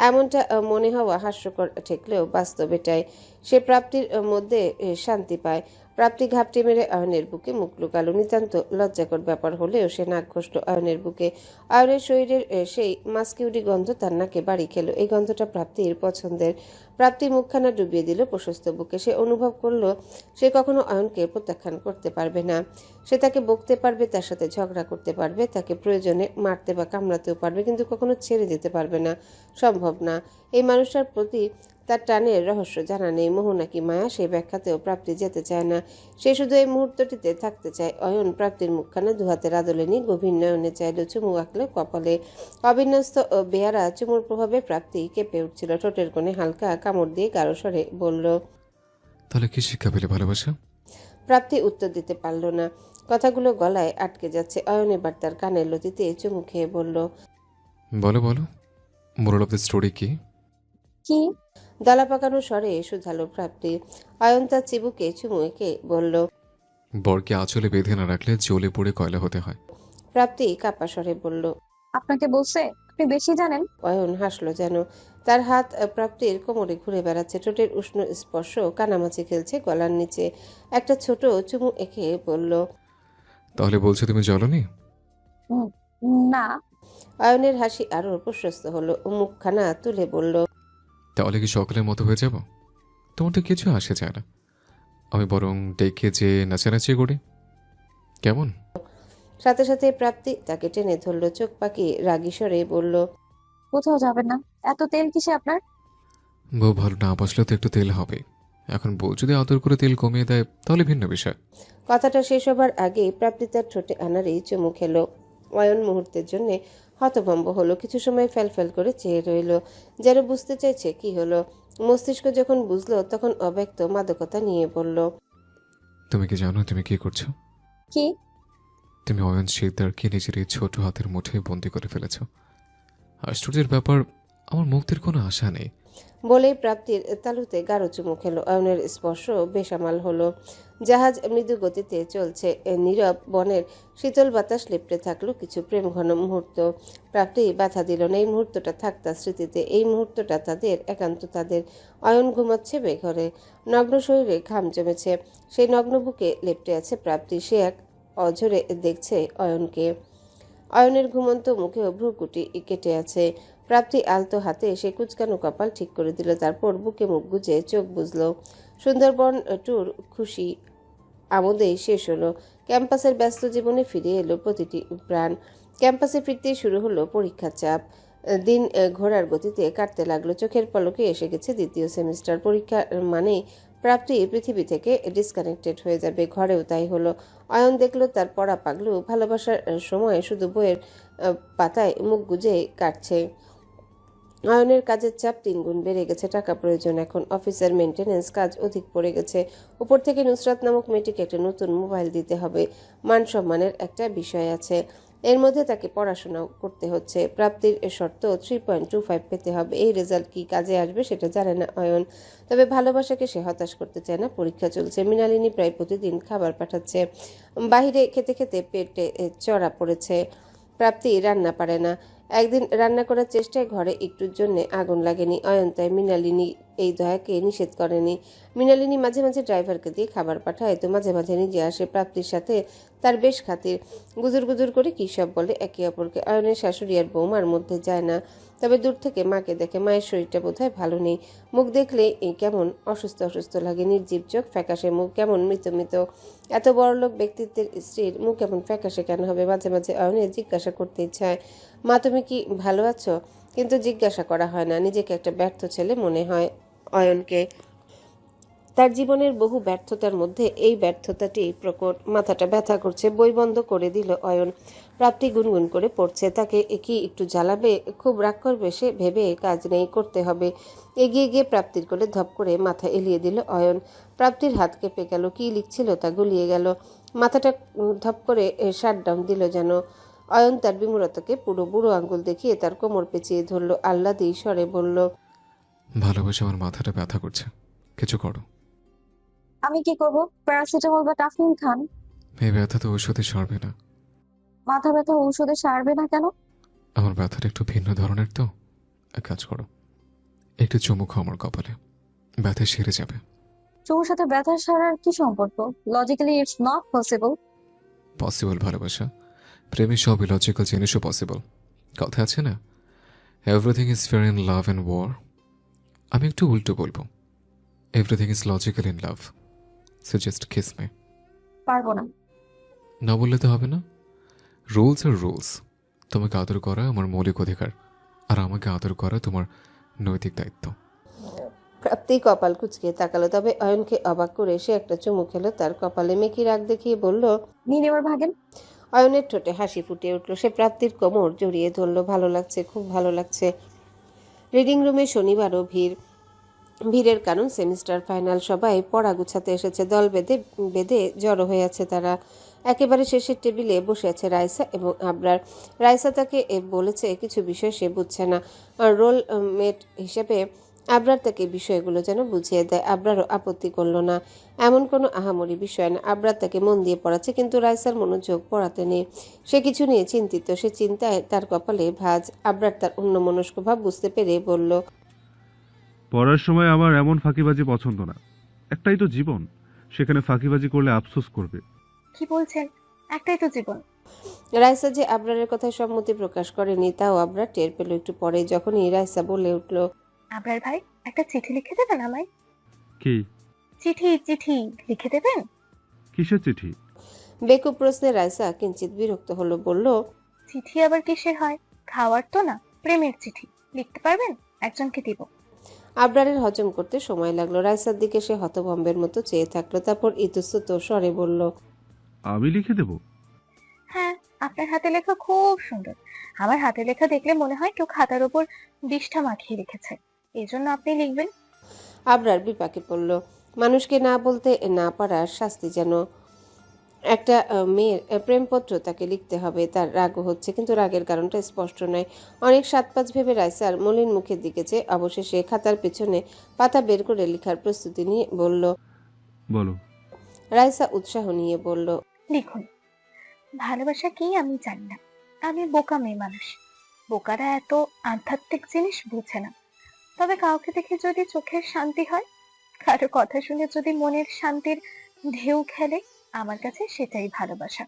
এমনটা মনে হওয়া হাস্যকর ঠেকলেও বাস্তব এটাই। সে প্রাপ্তির মধ্যে শান্তি পায়। প্রাপ্তি ঘাপটি মেরে অয়নের বুকে মুখ লুকালো। নিতান্ত লজ্জাকর ব্যাপার হলেও সে নাক ঘষল অয়নের বুকে। অয়নের শরীরের সেই মাস্কিউডি গন্ধ তার নাকে বাড়ি খেলো। এই গন্ধটা প্রাপ্তির পছন্দের। প্রাপ্তি মুখখানা ডুবিয়ে দিল প্রশস্ত বুকে। সে অনুভব করলো সে কখনো অয়নকে প্রত্যাখ্যান করতে পারবে না। সে তাকে বকতে পারবে, তার সাথে ঝগড়া করতে পারবে, তাকে প্রয়োজনে মারতে বা কামড়াতেও পারবে, কিন্তু কখনো ছেড়ে যেতে পারবে না। সম্ভব না। এই মানুষটার প্রতি তার টানের রহস্য জানা নেই। মোহ নাকি মায়া সেই ব্যাখ্যাতেও প্রাপ্তি যেতে চায় না। সে শুধু এই মুহূর্তটিতে থাকতে চায়। অয়ন প্রাপ্তির মুখখানা দুহাতের আদলে নিয়ে গভীর নয়নে চাইল, চুমু আঁকলে কপালে। অবিন্যস্ত ও বেয়ারা চুমুর প্রভাবে প্রাপ্তি কেঁপে উঠছিল। ঠোঁটের কোণে হালকা কামড় দিয়ে গাঢ় স্বরে বলল, তাহলে কি শিক্ষা পেলে ভালোবাসা? প্রাপ্তি উত্তর দিতে পারল না। কথাগুলো গলায় আটকে যাচ্ছে। অয়ন এবার তার কানের লতিতে চুমু খেয়ে বলল, বলো বলো, মোরাল অফ দ্য স্টোরি কি? কি? দলা পাকানো স্বরে শুধালো প্রাপ্তি। অয়ন তার চিবুকে চুমু এঁকে বলল, বরকে আঁচলে বেঁধে না রাখলে জ্বলে পড়ে কয়লা হতে হয়। প্রাপ্তি কাপা স্বরে বলল, আপনাকে বলছে আপনি বেশি জানেন। অয়ন হাসলো যেন। তার হাত প্রাপ্তির কোমরে ঘুরে বেড়াচ্ছে। ঠোঁটের উষ্ণ স্পর্শ কানামাছি খেলছে গলার নিচে। একটা ছোট চুমু এঁকে বলল, তাহলে বলছো তুমি জ্বলনি? উম, না। অয়নের হাসি আরো প্রশস্ত হলো। মুখখানা তুলে বলল, তাহলে কি সকলের মতো হয়ে যাব? তোমার তো কিছু আসে যায় না। আমি বরং ডেকে যে নাচানাচি করি, কেমন? সাথে সাথে প্রাপ্তি তাকে টেনে ধরল। চোখ পাকি রাগী স্বরে বলল, কোথাও যাবেন না। এত তেল কিসে আপনার? বউ ভালো না বসলে তো একটু তেল হবে। এখন বউ যদি আদর করে তেল কমিয়ে দেয় তাহলে ভিন্ন বিষয়। কথাটা শেষ হবার আগেই প্রাপ্তি তার ঠোঁটে আনারেই চুমু খেলো। অয়ন মুহূর্তের জন্য হতভম্ব হলো। কিছু সময় ফ্যাল করে চেয়ে রইল, যেন বুঝতে চাইছে কি হলো। মস্তিষ্ক যখন বুঝলো তখন অব্যক্ত মাদকতা নিয়ে বলল, তুমি কি জানো তুমি কি করছো? কি? তুমি অয়ন শিকদারকে নিজের এই ছোট হাতের মুঠে বন্দি করে ফেলেছ। আশ্চর্যের ব্যাপার, আমার মুক্তির কোনো আশা নেই। বলেই প্রাপ্তির তালুতে গাঢ় চুমু খেলো। অয়নের স্পর্শ বেসামাল হলো। জাহাজ মৃদু গতিতে চলছে। নীরব বনের শীতল বাতাস লেপটে থাকলো কিছু প্রেম ঘন মুহূর্ত। প্রাপ্তি বাধা দিল না। এই মুহূর্তটা থাকতা স্মৃতিতে। এই মুহূর্তটা তাদের, একান্ত তাদের। অয়ন ঘুমাচ্ছে বেঘরে, নগ্ন শরীরে ঘাম জমেছে। সেই নগ্ন বুকে লেপটে আছে প্রাপ্তি। সে এক অঝরে দেখছে অয়নকে। অয়নের ঘুমন্ত মুখেও ভ্রুকুটি কেটে আছে। প্রাপ্তি আলতো হাতে সে কুচকানো কপাল ঠিক করে দিল। তারপর বুকে মুখ গুজে চোখ বুঝল। সুন্দরবন ট্যুর খুশি আমোদেই শেষ হলো। ক্যাম্পাসের ব্যস্ত জীবনে ফিরে এলো প্রতিটি প্রাণ। ক্যাম্পাসে ফিরতেই শুরু হলো পরীক্ষার চাপ। দিন ঘোড়ার গতিতে কাটতে লাগলো। চোখের পলকে এসে গেছে দ্বিতীয় সেমিস্টার। পরীক্ষা মানেই প্রাপ্তি পৃথিবী থেকে ডিসকানেক্টেড হয়ে যাবে। ঘরেও তাই হলো। অয়ন দেখলো তার পড়া পাগলু ভালোবাসার সময় শুধু বইয়ের পাতায় মুখ গুজে কাটছে। অয়নের কাজের চাপ 3 গুণ বেড়ে গেছে। টাকা প্রয়োজন এখন। অফিসের মেনটেনেন্স কাজ অধিক পড়ে গেছে। উপর থেকে নুসরাত নামক মেয়েটিকে একটা নতুন মোবাইল দিতে হবে। মান সম্মানের একটা বিষয় আছে। এর মধ্যে তাকে পড়াশোনাও করতে হচ্ছে। প্রাপ্তির শর্ত 3.25 পেতে হবে। এই রেজাল্ট কি কাজে আসবে সেটা জানে না অয়ন। তবে ভালোবাসাকে সে হতাশ করতে চায় না। পরীক্ষা চলছে। মৃণালিনী প্রায় প্রতিদিন খাবার পাঠাচ্ছে। বাহিরে খেতে খেতে পেটে চড়া পড়েছে। প্রাপ্তি রান্না পারে না। একদিন রান্না করার চেষ্টায় ঘরে একটুর জন্য আগুন লাগেনি। অয়ন তাই মৃণালিনী এই দয়াকে নিষেধ করেনি। মৃণালিনী মাঝে মাঝে ড্রাইভারকে দিয়ে খাবার পাঠায়, তো মাঝে মাঝে নিজে আসে। প্রাপ্তির সাথে তার বেশ খাতির। গুজুর গুজুর করে কী সব বলে একে অপরকে। অয়নের শাশুড়ি আর বৌমার মধ্যে যায় না। তবে দূর থেকে মাকে দেখে। মায়ের শরীরটা বোধহয় ভালো নেই। মুখ দেখলে কেমন অসুস্থ অসুস্থ লাগে। নির্জীব চোখ, ফ্যাকাশে মুখ, কেমন মৃত মৃত। এত বড়লোক ব্যক্তিত্বের স্ত্রীর মুখ কেমন ফ্যাকাশে কেন হবে? মাঝে মাঝে অয়নের জিজ্ঞাসা করতে ইচ্ছা হয়, মা তুমি কি ভালো আছো? কিন্তু জিজ্ঞাসা করা হয় না। নিজেকে একটা ব্যর্থ ছেলে মনে হয় অয়নকে। তার জীবনের বহু ব্যর্থতার মধ্যে এই ব্যর্থতাটি প্রকট। মাথাটা ব্যথা করছে। বই বন্ধ করে দিল অয়ন। প্রাপ্তি গুনগুন করে পড়ছে। তাকে কি একটু জ্বালাবে? খুব রাগ করবে সে? ভেবে কাজ নেই, করতে হবে। এগিয়ে গিয়ে প্রাপ্তির কোলে ধপ করে মাথা এলিয়ে দিল অয়ন। প্রাপ্তির হাত কেঁপে গেল। কি লিখছিল তা গুলিয়ে গেল। মাথাটা ধপ করে শাটডাউন দিল যেন। অয়ন তার বিমূঢ়তাকে পুরো বুড়ো আঙ্গুল দেখিয়ে তার কোমর পেঁচিয়ে ধরল। আহ্লাদী স্বরে বলল, ভালোবাসে আমার মাথাটা ব্যথা করছে, কিছু করো। আমি কি করব? প্যারাসিটামল বা টাফিন খান। এই ব্যথা তো ঔষধে সারবে না। মাথা ব্যথা ঔষধে সারবে না কেন? আমার ব্যথাটা একটু ভিন্ন ধরনের তো। এক কাজ করো, একটু চুমু খাও আমার কপালে, ব্যথা সেরে যাবে। চোখের সাথে ব্যথা সারার কি সম্পর্ক? Logically it's not possible. Possible ভালোবাসা, প্রেমে সব ইলজিক্যাল জিনিসও পসিবল। কথা আছে না, everything is fair in love and war. আমি একটু উল্টো বলবো, everything is logical in love. So just kiss me. পারবো না। না বললে তো হবে না। রুলস আর রুলস। তোমাকে আদর করা আমার মৌলিক অধিকার, আর আমাকে আদর করা তোমার নৈতিক দায়িত্ব। প্রাপ্তি কপাল কুচকে তাকালো। তবে অয়নকে অবাক করে সে একটা চুমু খেলো তার কপালে। মেকি রাগ দেখিয়ে বলল, নিন এবার ভাগেন। অয়নের ঠোঁটে হাসি ফুটে উঠল। সে প্রাপ্তির কোমর জড়িয়ে ধরল। ভালো লাগছে, খুব ভালো লাগছে। রিডিং রুমে শনিবারও ভিড়। ভিড়ের কারণ সেমিস্টার ফাইনাল। সবাই পড়া গুছাতে এসেছে। দল বেঁধে বেঁধে জড়ো হয়ে আছে তারা। একেবারে শেষের টেবিলে বসে আছে রাইসা এবং আবরার। রাইসা তাকে বলেছে কিছু বিষয় সে বুঝছে না। রোল মেট হিসেবে আবরার তাকে বিষয়গুলো যেন বুঝিয়ে দেয়। আবরারও আপত্তি করল না। এমন কোনো আহামরি বিষয় না। আবরার তাকে মন দিয়ে পড়াচ্ছে, কিন্তু রাইসার মনোযোগ পড়াতে নেই। সে কিছু নিয়ে চিন্তিত। সে চিন্তায় তার কপালে ভাঁজ। আবরার তার অন্যমনস্ক ভাব বুঝতে পেরে বলল, পড়ার সময় আমার এমন ফাঁকিবাজি পছন্দ না। একটাই তো জীবন, সেখানে ফাঁকিবাজি করলে আফসোস করবে। কি বলছেন? একটাই তো জীবন। রাইসা যে আবরারের কথায় সম্মতি প্রকাশ করেনি তাও আবরার টের পেল একটু পরে, যখনই রাইসা বলে উঠল, আবরার ভাই, একটা চিঠি লিখে দেবেন আমায়? কি চিঠি চিঠি লিখে দেবেন? কিসের চিঠি? বেকুব প্রশ্নে রাইসা কিঞ্চিত বিরক্ত হলো। বলল, চিঠি আবার কিসের হয়? খাওয়ার তো না, প্রেমের চিঠি। লিখতে পারবেন? একজনকে দিব। আবরারের হজম করতে সময় লাগলো। রাইসার দিকে সে হতভম্বের মতো চেয়ে থাকলো। তারপর ইতস্তত স্বরে বলল, আমি লিখে দেব? হ্যাঁ, আপনার হাতে লেখা খুব সুন্দর। আমার হাতে লেখা দেখলে মনে হয় কেউ খাতার উপর বিষ্ঠা মাখিয়ে লিখেছে। এই জন্য আপনি লিখবেন। আবরার বিপাকে পড়ল। মানুষকে না বলতে না পারার শাস্তি যেন। একটা মেয়ের প্রেমপত্র তাকে লিখতে হবে, তার রাগও হচ্ছে, কিন্তু রাগের কারণটা স্পষ্ট নয়। অনেক সাত পাঁচ ভেবে রাইসার মলিন মুখের দিকে চেয়ে অবশেষে খাতার পেছনে পাতা বের করে লেখার প্রস্তুতি নিয়ে বলল। বলো। রাইসা উৎসাহ নিয়ে বলল, লিখুন। ভালোবাসা কি আমি জানি না, আমি বোকা মেয়ে মানুষ। বোকারা এত আধ্যাত্মিক জিনিস বুঝে না। তবে কাউকে দেখে যদি চোখের শান্তি হয়, কারো কথা শুনে যদি মনের শান্তির ঢেউ খেলে, আমার কাছে সেটাই ভালোবাসা।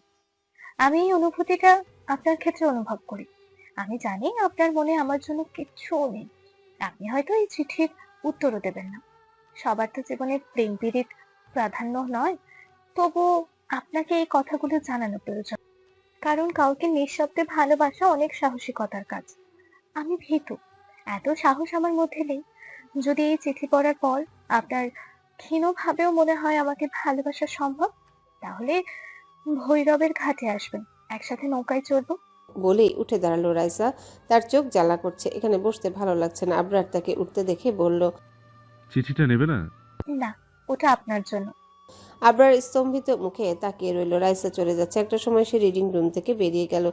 আমি এই অনুভূতিটা আপনার ক্ষেত্রে অনুভব করি। আমি জানি আপনার মনে আমার জন্য কিচ্ছুও নেই। আপনি হয়তো এই চিঠির উত্তরও দেবেন না। সবার তো জীবনে প্রেম পীড়িত প্রাধান্য নয়। তবু আপনাকে এই কথাগুলো জানানো প্রয়োজন, কারণ কাউকে নিঃশব্দে ভালোবাসা অনেক সাহসিকতার কাজ। আমি ভীতু, এত সাহস আমার মধ্যে নেই। যদি এই চিঠি পড়ার পর আপনার ক্ষীণভাবেও মনে হয় আমাকে ভালোবাসা সম্ভব, তাহলে ভৈরবের ঘাটে আসবেন, একসাথে নৌকায় চড়বো। বলেই উঠে দাঁড়ালো রাইসা। তার চোখ জ্বালা করছে, এখানে বসতে ভালো লাগছে না। আবরার তাকে উঠতে দেখে বলল, চিঠিটা নেবে না? না, ওটা আপনার জন্য। আবরার স্তম্ভিত মুখে তাকিয়ে রইল। রাইসা চলে যাচ্ছে। একটা সময় সে রিডিং রুম থেকে বেরিয়ে গেল।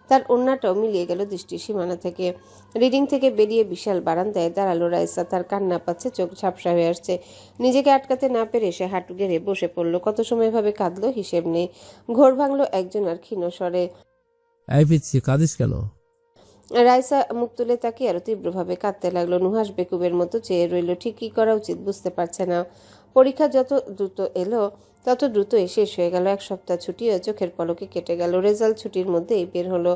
তার ওড়নাটাও মিলিয়ে গেল দৃষ্টির সীমানা থেকে। রিডিং থেকে বেরিয়ে বিশাল বারান্দায় দাঁড়ালো রাইসা। তার কান্না পাচ্ছে, চোখ ঝাপসা হয়ে আসছে। নিজেকে আটকাতে না পেরে সে হাঁটু গেড়ে বসে পড়ল। কত সময় ভাবে কাঁদলো হিসেব নেই। ঘোর ভাঙলো একজন আর ক্ষীণ স্বরে। এই পিচ্ছি, কাঁদিস কেন? রাইসা মুখ তুলে তাকিয়ে আরো তীব্রভাবে কাঁদতে লাগলো। নুহাস বেকুবের মতো চেয়ে রইল। ঠিক কি করা উচিত বুঝতে পারছে না। পরীক্ষা যত দ্রুত এলো তত দ্রুতই শেষ হয়ে গেল। এক সপ্তাহ ছুটিও চোখের পলকে কেটে গেল। রেজাল্ট ছুটির মধ্যেই বের হলো।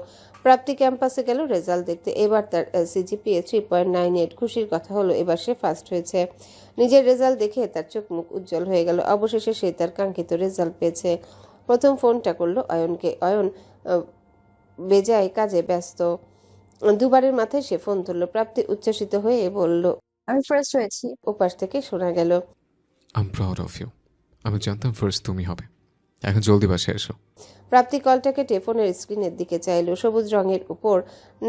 প্রাপ্তি ক্যাম্পাসে গেল রেজাল্ট দেখতে। এবার তার সিজিপিএ 3.98। খুশির কথা হলো এবার সে ফার্স্ট হয়েছে। নিজের রেজাল্ট দেখে তার চোখ মুখ উজ্জ্বল হয়ে গেল। অবশেষে সে তার কাঙ্ক্ষিত রেজাল্ট পেয়েছে। প্রথম ফোনটা করলো অয়নকে। অয়ন বেজায় কাজে ব্যস্ত। দুবারের মাথায় সে ফোন ধরল। প্রাপ্তি উচ্ছ্বসিত হয়ে বলল, আমি ফার্স্ট হয়েছি। ওপাশ থেকে শোনা গেল, I am proud of you. আমি জানতাম ফার্স্ট তুমি হবে। এখন জলদি বাসায় এসো। প্রাপ্তি কলটা কেটে ফোনের স্ক্রিনের দিকে চাইল। সবুজ রঙের উপর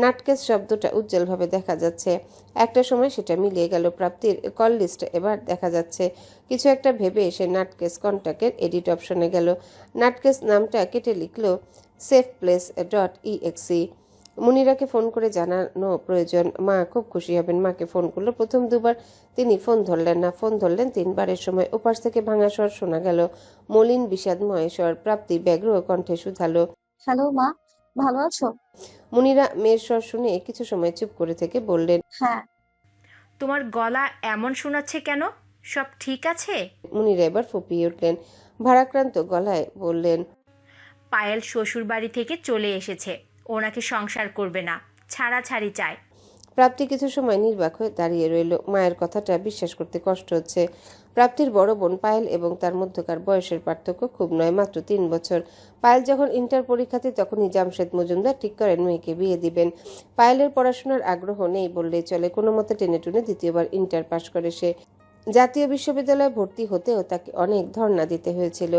নাটকেস শব্দটা উজ্জ্বলভাবে দেখা যাচ্ছে। একটা সময় সেটা মিলিয়ে গেল। প্রাপ্তির কল লিস্ট এবার দেখা যাচ্ছে। কিছু একটা ভেবে সে নাটকেস কন্ট্যাক্টের এডিট অপশনে গেল। নাটকেস নামটা কেটে লিখল safeplace.exe। মুনিরাকে ফোন করে জানানো প্রয়োজন। মা খুব খুশি হবেন। মাকে ফোন করলো। প্রথম দুবার তিনি ফোন ধরলেন না। ফোন ধরলেন তিনবারের সময় ওপাশ থেকে ভাঙা স্বর শোনা গেল, মলিন বিষাদময় স্বর। প্রাপ্তি ব্যগ্র কণ্ঠে শুধালো, হ্যালো মা, ভালো আছো? মুনিরা মেয়ের স্বর শুনে কিছু সময় চুপ করে থেকে বললেন, হ্যাঁ। তোমার গলা এমন শোনাচ্ছে কেন? সব ঠিক আছে? মুনিরা এবার ফুপিয়ে উঠলেন। ভারাক্রান্ত গলায় বললেন, পায়েল শ্বশুর বাড়ি থেকে চলে এসেছে, ওনাকে সংসার করবে না, ছাড়াছাড়ি চায়। প্রাপ্তি কিছু সময় নির্বাক হয়ে দাঁড়িয়ে রইল। মায়ের কথাটা বিশ্বাস করতে কষ্ট হচ্ছে। প্রাপ্তির বড় বোন পায়েল এবং তার মধ্যকার বয়সের পার্থক্য খুব নয়, মাত্র 3 বছর। পায়েল যখন ইন্টার পরীক্ষাতে তখনই জামশেদ মজুমদার ঠিক করেন মেয়েকে বিয়ে দিবেন। পায়েলের পড়াশোনার আগ্রহ নেই বললেই চলে। কোনো মতে টেনে টুনে দ্বিতীয়বার ইন্টার পাশ করে সে। জাতীয় বিশ্ববিদ্যালয়ে ভর্তি হতেও তাকে অনেক ধর্ণা দিতে হয়েছিল।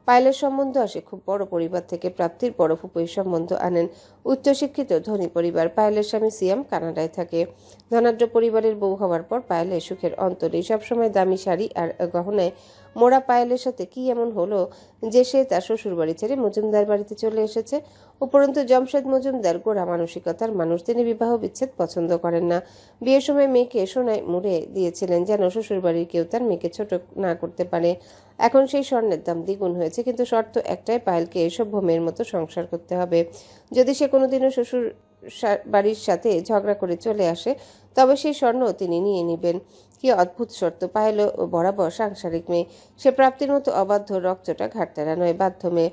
পায়েলের সম্বন্ধ আসে খুব বড় পরিবার থেকে। প্রাপ্তির বড় ফুপুই সম্বন্ধ আনেন উচ্চশিক্ষিত ধনী পরিবার। পায়েলের স্বামী সিয়াম কানাডায় থাকে। ধনাঢ্য পরিবারের বউ হওয়ার পর পায়েলের সুখের অন্ত নেই। সবসময় দামি শাড়ি আর গহনায় মোড়া পায়েলের সাথে কি এমন হলো যে সে তার শ্বশুর বাড়ি ছেড়ে মজুমদার বাড়িতে চলে এসেছে। উপরন্তু জামশেদ মজুমদার গোড়া মানসিকতার মানুষ। তিনি বিবাহ বিচ্ছেদ পছন্দ করেন না। বিয়ের সময় মেয়েকে সোনায় মুড়ে দিয়েছিলেন যেন শ্বশুর বাড়ির কেউ তার মেয়েকে ছোট না করতে পারে। এখন সেই স্বর্ণের দাম দ্বিগুণ হয়েছে, কিন্তু শর্ত একটাই, পায়েলকে সভ্য মেয়ের মতো সংসার করতে হবে। যদি সে কোনোদিনও শ্বশুর বাড়ির সাথে ঝগড়া করে চলে আসে তবে সেই স্বর্ণ তিনি নিয়ে নেবেন। কি অদ্ভুত শর্ত! পায়েলও বরাবর সাংসারিক মেয়ে। সে প্রাপ্তির মতো অবাধ্য রক্তটা ঘাটতারা নয়, বাধ্য মেয়ে।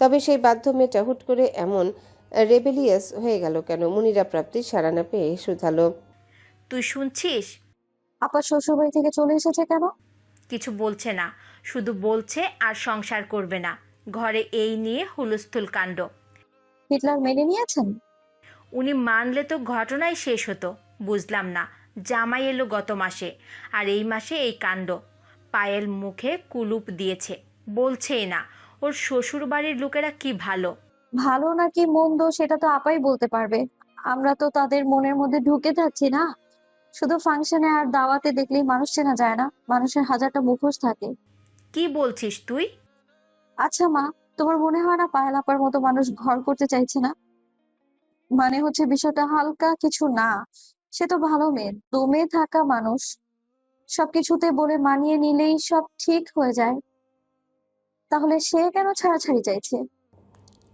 তবে সেই বাধ্য মেয়েটা হুট করে এমন রেবেলিয়াস হয়ে গেল কেন? মুনিরা প্রাপ্তির সাড়া না পেয়ে শুধালো, তুই শুনছিস? আপা শ্বশুরবাড়ি থেকে চলে এসেছে কেন? কিছু বলছে না, শুধু বলছে আর সংসার করবে না। ঘরে এই নিয়ে হুলস্থুল কাণ্ড। হিটলার মেনে নিয়েছেন? উনি মানলে তো ঘটনাই শেষ হতো। বুঝলাম না, জামাই এলো গত মাসে আর এই মাসে এই কাণ্ড। পায়েল মুখে কুলুপ দিয়েছে, বলছেই না। ওর শ্বশুর বাড়ির লোকেরা কি ভালো। ভালো নাকি মন্দ সেটা তো আপাই বলতে পারবে। আমরা তো তাদের মনের মধ্যে ঢুকে যাচ্ছি না। শুধু ফাংশনে আর দাওয়াতে দেখলেই মানুষ চেনা যায় না, মানুষের হাজারটা মুখোশ থাকে। কি বলছিস তুই? আচ্ছা মা, তোমার মনে হয় না পায়েল আপার মতো মানুষ ঘর করতে চাইছে না? মানে হচ্ছে বিষয়টা হালকা কিছু না। সে তো ভালো মেয়ে, দমে থাকা মানুষ, সবকিছুতে বলে মানিয়ে নিলেই সব ঠিক হয়ে যায়। তাহলে সে কেন ছাড়াছাড়ি চাইছে?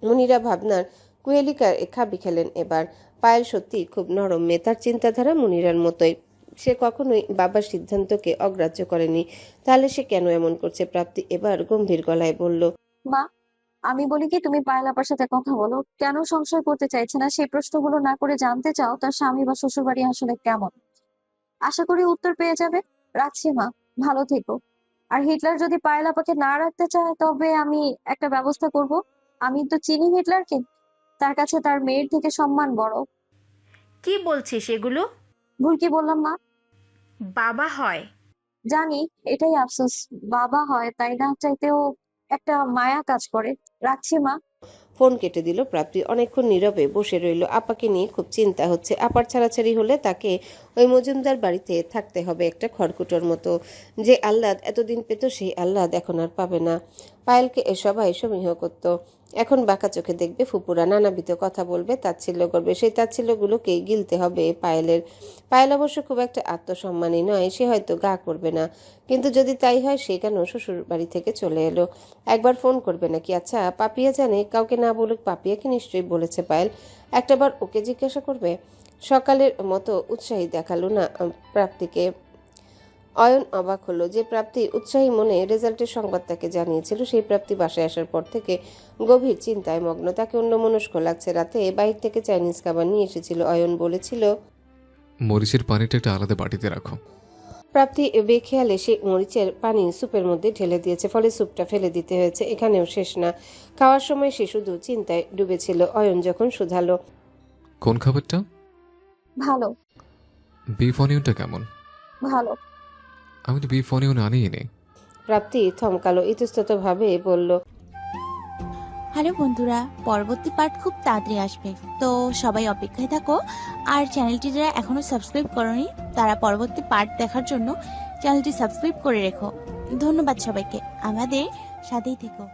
মুনিরা ভাবনার কুহেলিকার খাবি খেলেন এবার। পায়েল সত্যি খুব নরম মেয়ে, তার চিন্তাধারা মুনিরার মতোই। সে কখনোই বাবার সিদ্ধান্তকে অগ্রাহ্য করেনি। তাহলে সে কেন এমন করছে? প্রাপ্তি এবার গম্ভীর গলায় বলল, মা, আমি বলি কি তুমি পায়েল আপার সাথে কথা বলো, কেন সংশয় করতে চাইছে না সেই প্রশ্নগুলো না করে জানতে চাও তার স্বামী বা শ্বশুর বাড়ি আসলে কেমন। আশা করি উত্তর পেয়ে যাবে। রাখছি মা, ভালো থেকো। আর হিটলার যদি পায়েল আপাকে না রাখতে চায় তবে আমি একটা ব্যবস্থা করব। আমি তো চিনি হিটলারকে, তার কাছে তার মেয়ের থেকে সম্মান বড়। কি বলছিস এগুলো? ভুল কি বললাম মা? বাবা হয়? জানি, এটাই আফসোস। বাবা হয় তাই না চাইতেও একটা মায়া কাজ করে। রাখছি মা। ফোন কেটে দিল প্রাপ্তি। অনেকক্ষণ নীরবে বসে রইল। আপাকে নিয়ে খুব চিন্তা হচ্ছে। আপার ছাড়াছাড়ি হলে তাকে ওই মজুমদার বাড়িতে থাকতে হবে একটা খড়কুটোর মতো। যে আহ্লাদ এতদিন পেত সেই আহ্লাদ এখন আর পাবে না। পায়েলকে সবাই সমীহ করত, এখন বাঁকা চোখে দেখবে ফুপুরা, নানাবিধ কথা বলবে, তাচ্ছিল্য করবে। সেই তাচ্ছিল্যগুলোকেই গিলতে হবে পায়েলের। পায়েল অবশ্য খুব একটা আত্মসম্মানী নয়, সে হয়তো গা করবে না। কিন্তু যদি তাই হয় সে কেন শ্বশুর বাড়ি থেকে চলে এলো? একবার ফোন করবে নাকি? আচ্ছা পাপিয়া জানে, কাউকে না বলুক, পাপিয়াকে নিশ্চয়ই বলেছে পায়েল। একটাবার ওকে জিজ্ঞাসা করবে। সকালের মতো উৎসাহী দেখালো না প্রাপ্তিকে। অয়ন অবাক হলো যে প্রাপ্তি উৎসাহী মনে রেজাল্টের সংবাদ তাকে জানিয়েছিল। সেই প্রাপ্তি বাসায় আসার পর থেকে গভীর চিন্তায় মগ্ন। তাকে অন্যমনস্ক লাগছে। রাতে বাইরে থেকে চাইনিজ খাবার নিয়ে এসেছিল। অয়ন বলেছিল, মরিচের পানিটা একটা আলাদা বাটিতে রাখো। প্রাপ্তি বেখেয়ালে সে মরিচের পানি স্যুপের মধ্যে ঢেলে দিয়েছে, ফলে স্যুপটা ফেলে দিতে হয়েছে। এখানেও শেষ না। খাওয়ার সময় সে শুধু চিন্তায় ডুবেছিল। অয়ন যখন শুধালো, কোন খাবারটা? ভালো। বিফ অনিয়নটা কেমন? ভালো। আমি তো বিফ অনিয়ন আনিই নি। প্রাপ্তি থমকালো, ইতস্তত ভাবে বলল, হ্যালো বন্ধুরা, পরবর্তী পার্ট খুব তাড়াতাড়ি আসবে, তো সবাই অপেক্ষায় থাকো। আর চ্যানেলটি যারা এখনো সাবস্ক্রাইব করোনি তারা পরবর্তী পার্ট দেখার জন্য চ্যানেলটি সাবস্ক্রাইব করে রেখো। ধন্যবাদ সবাইকে, আমাদের সাথেই থেকো।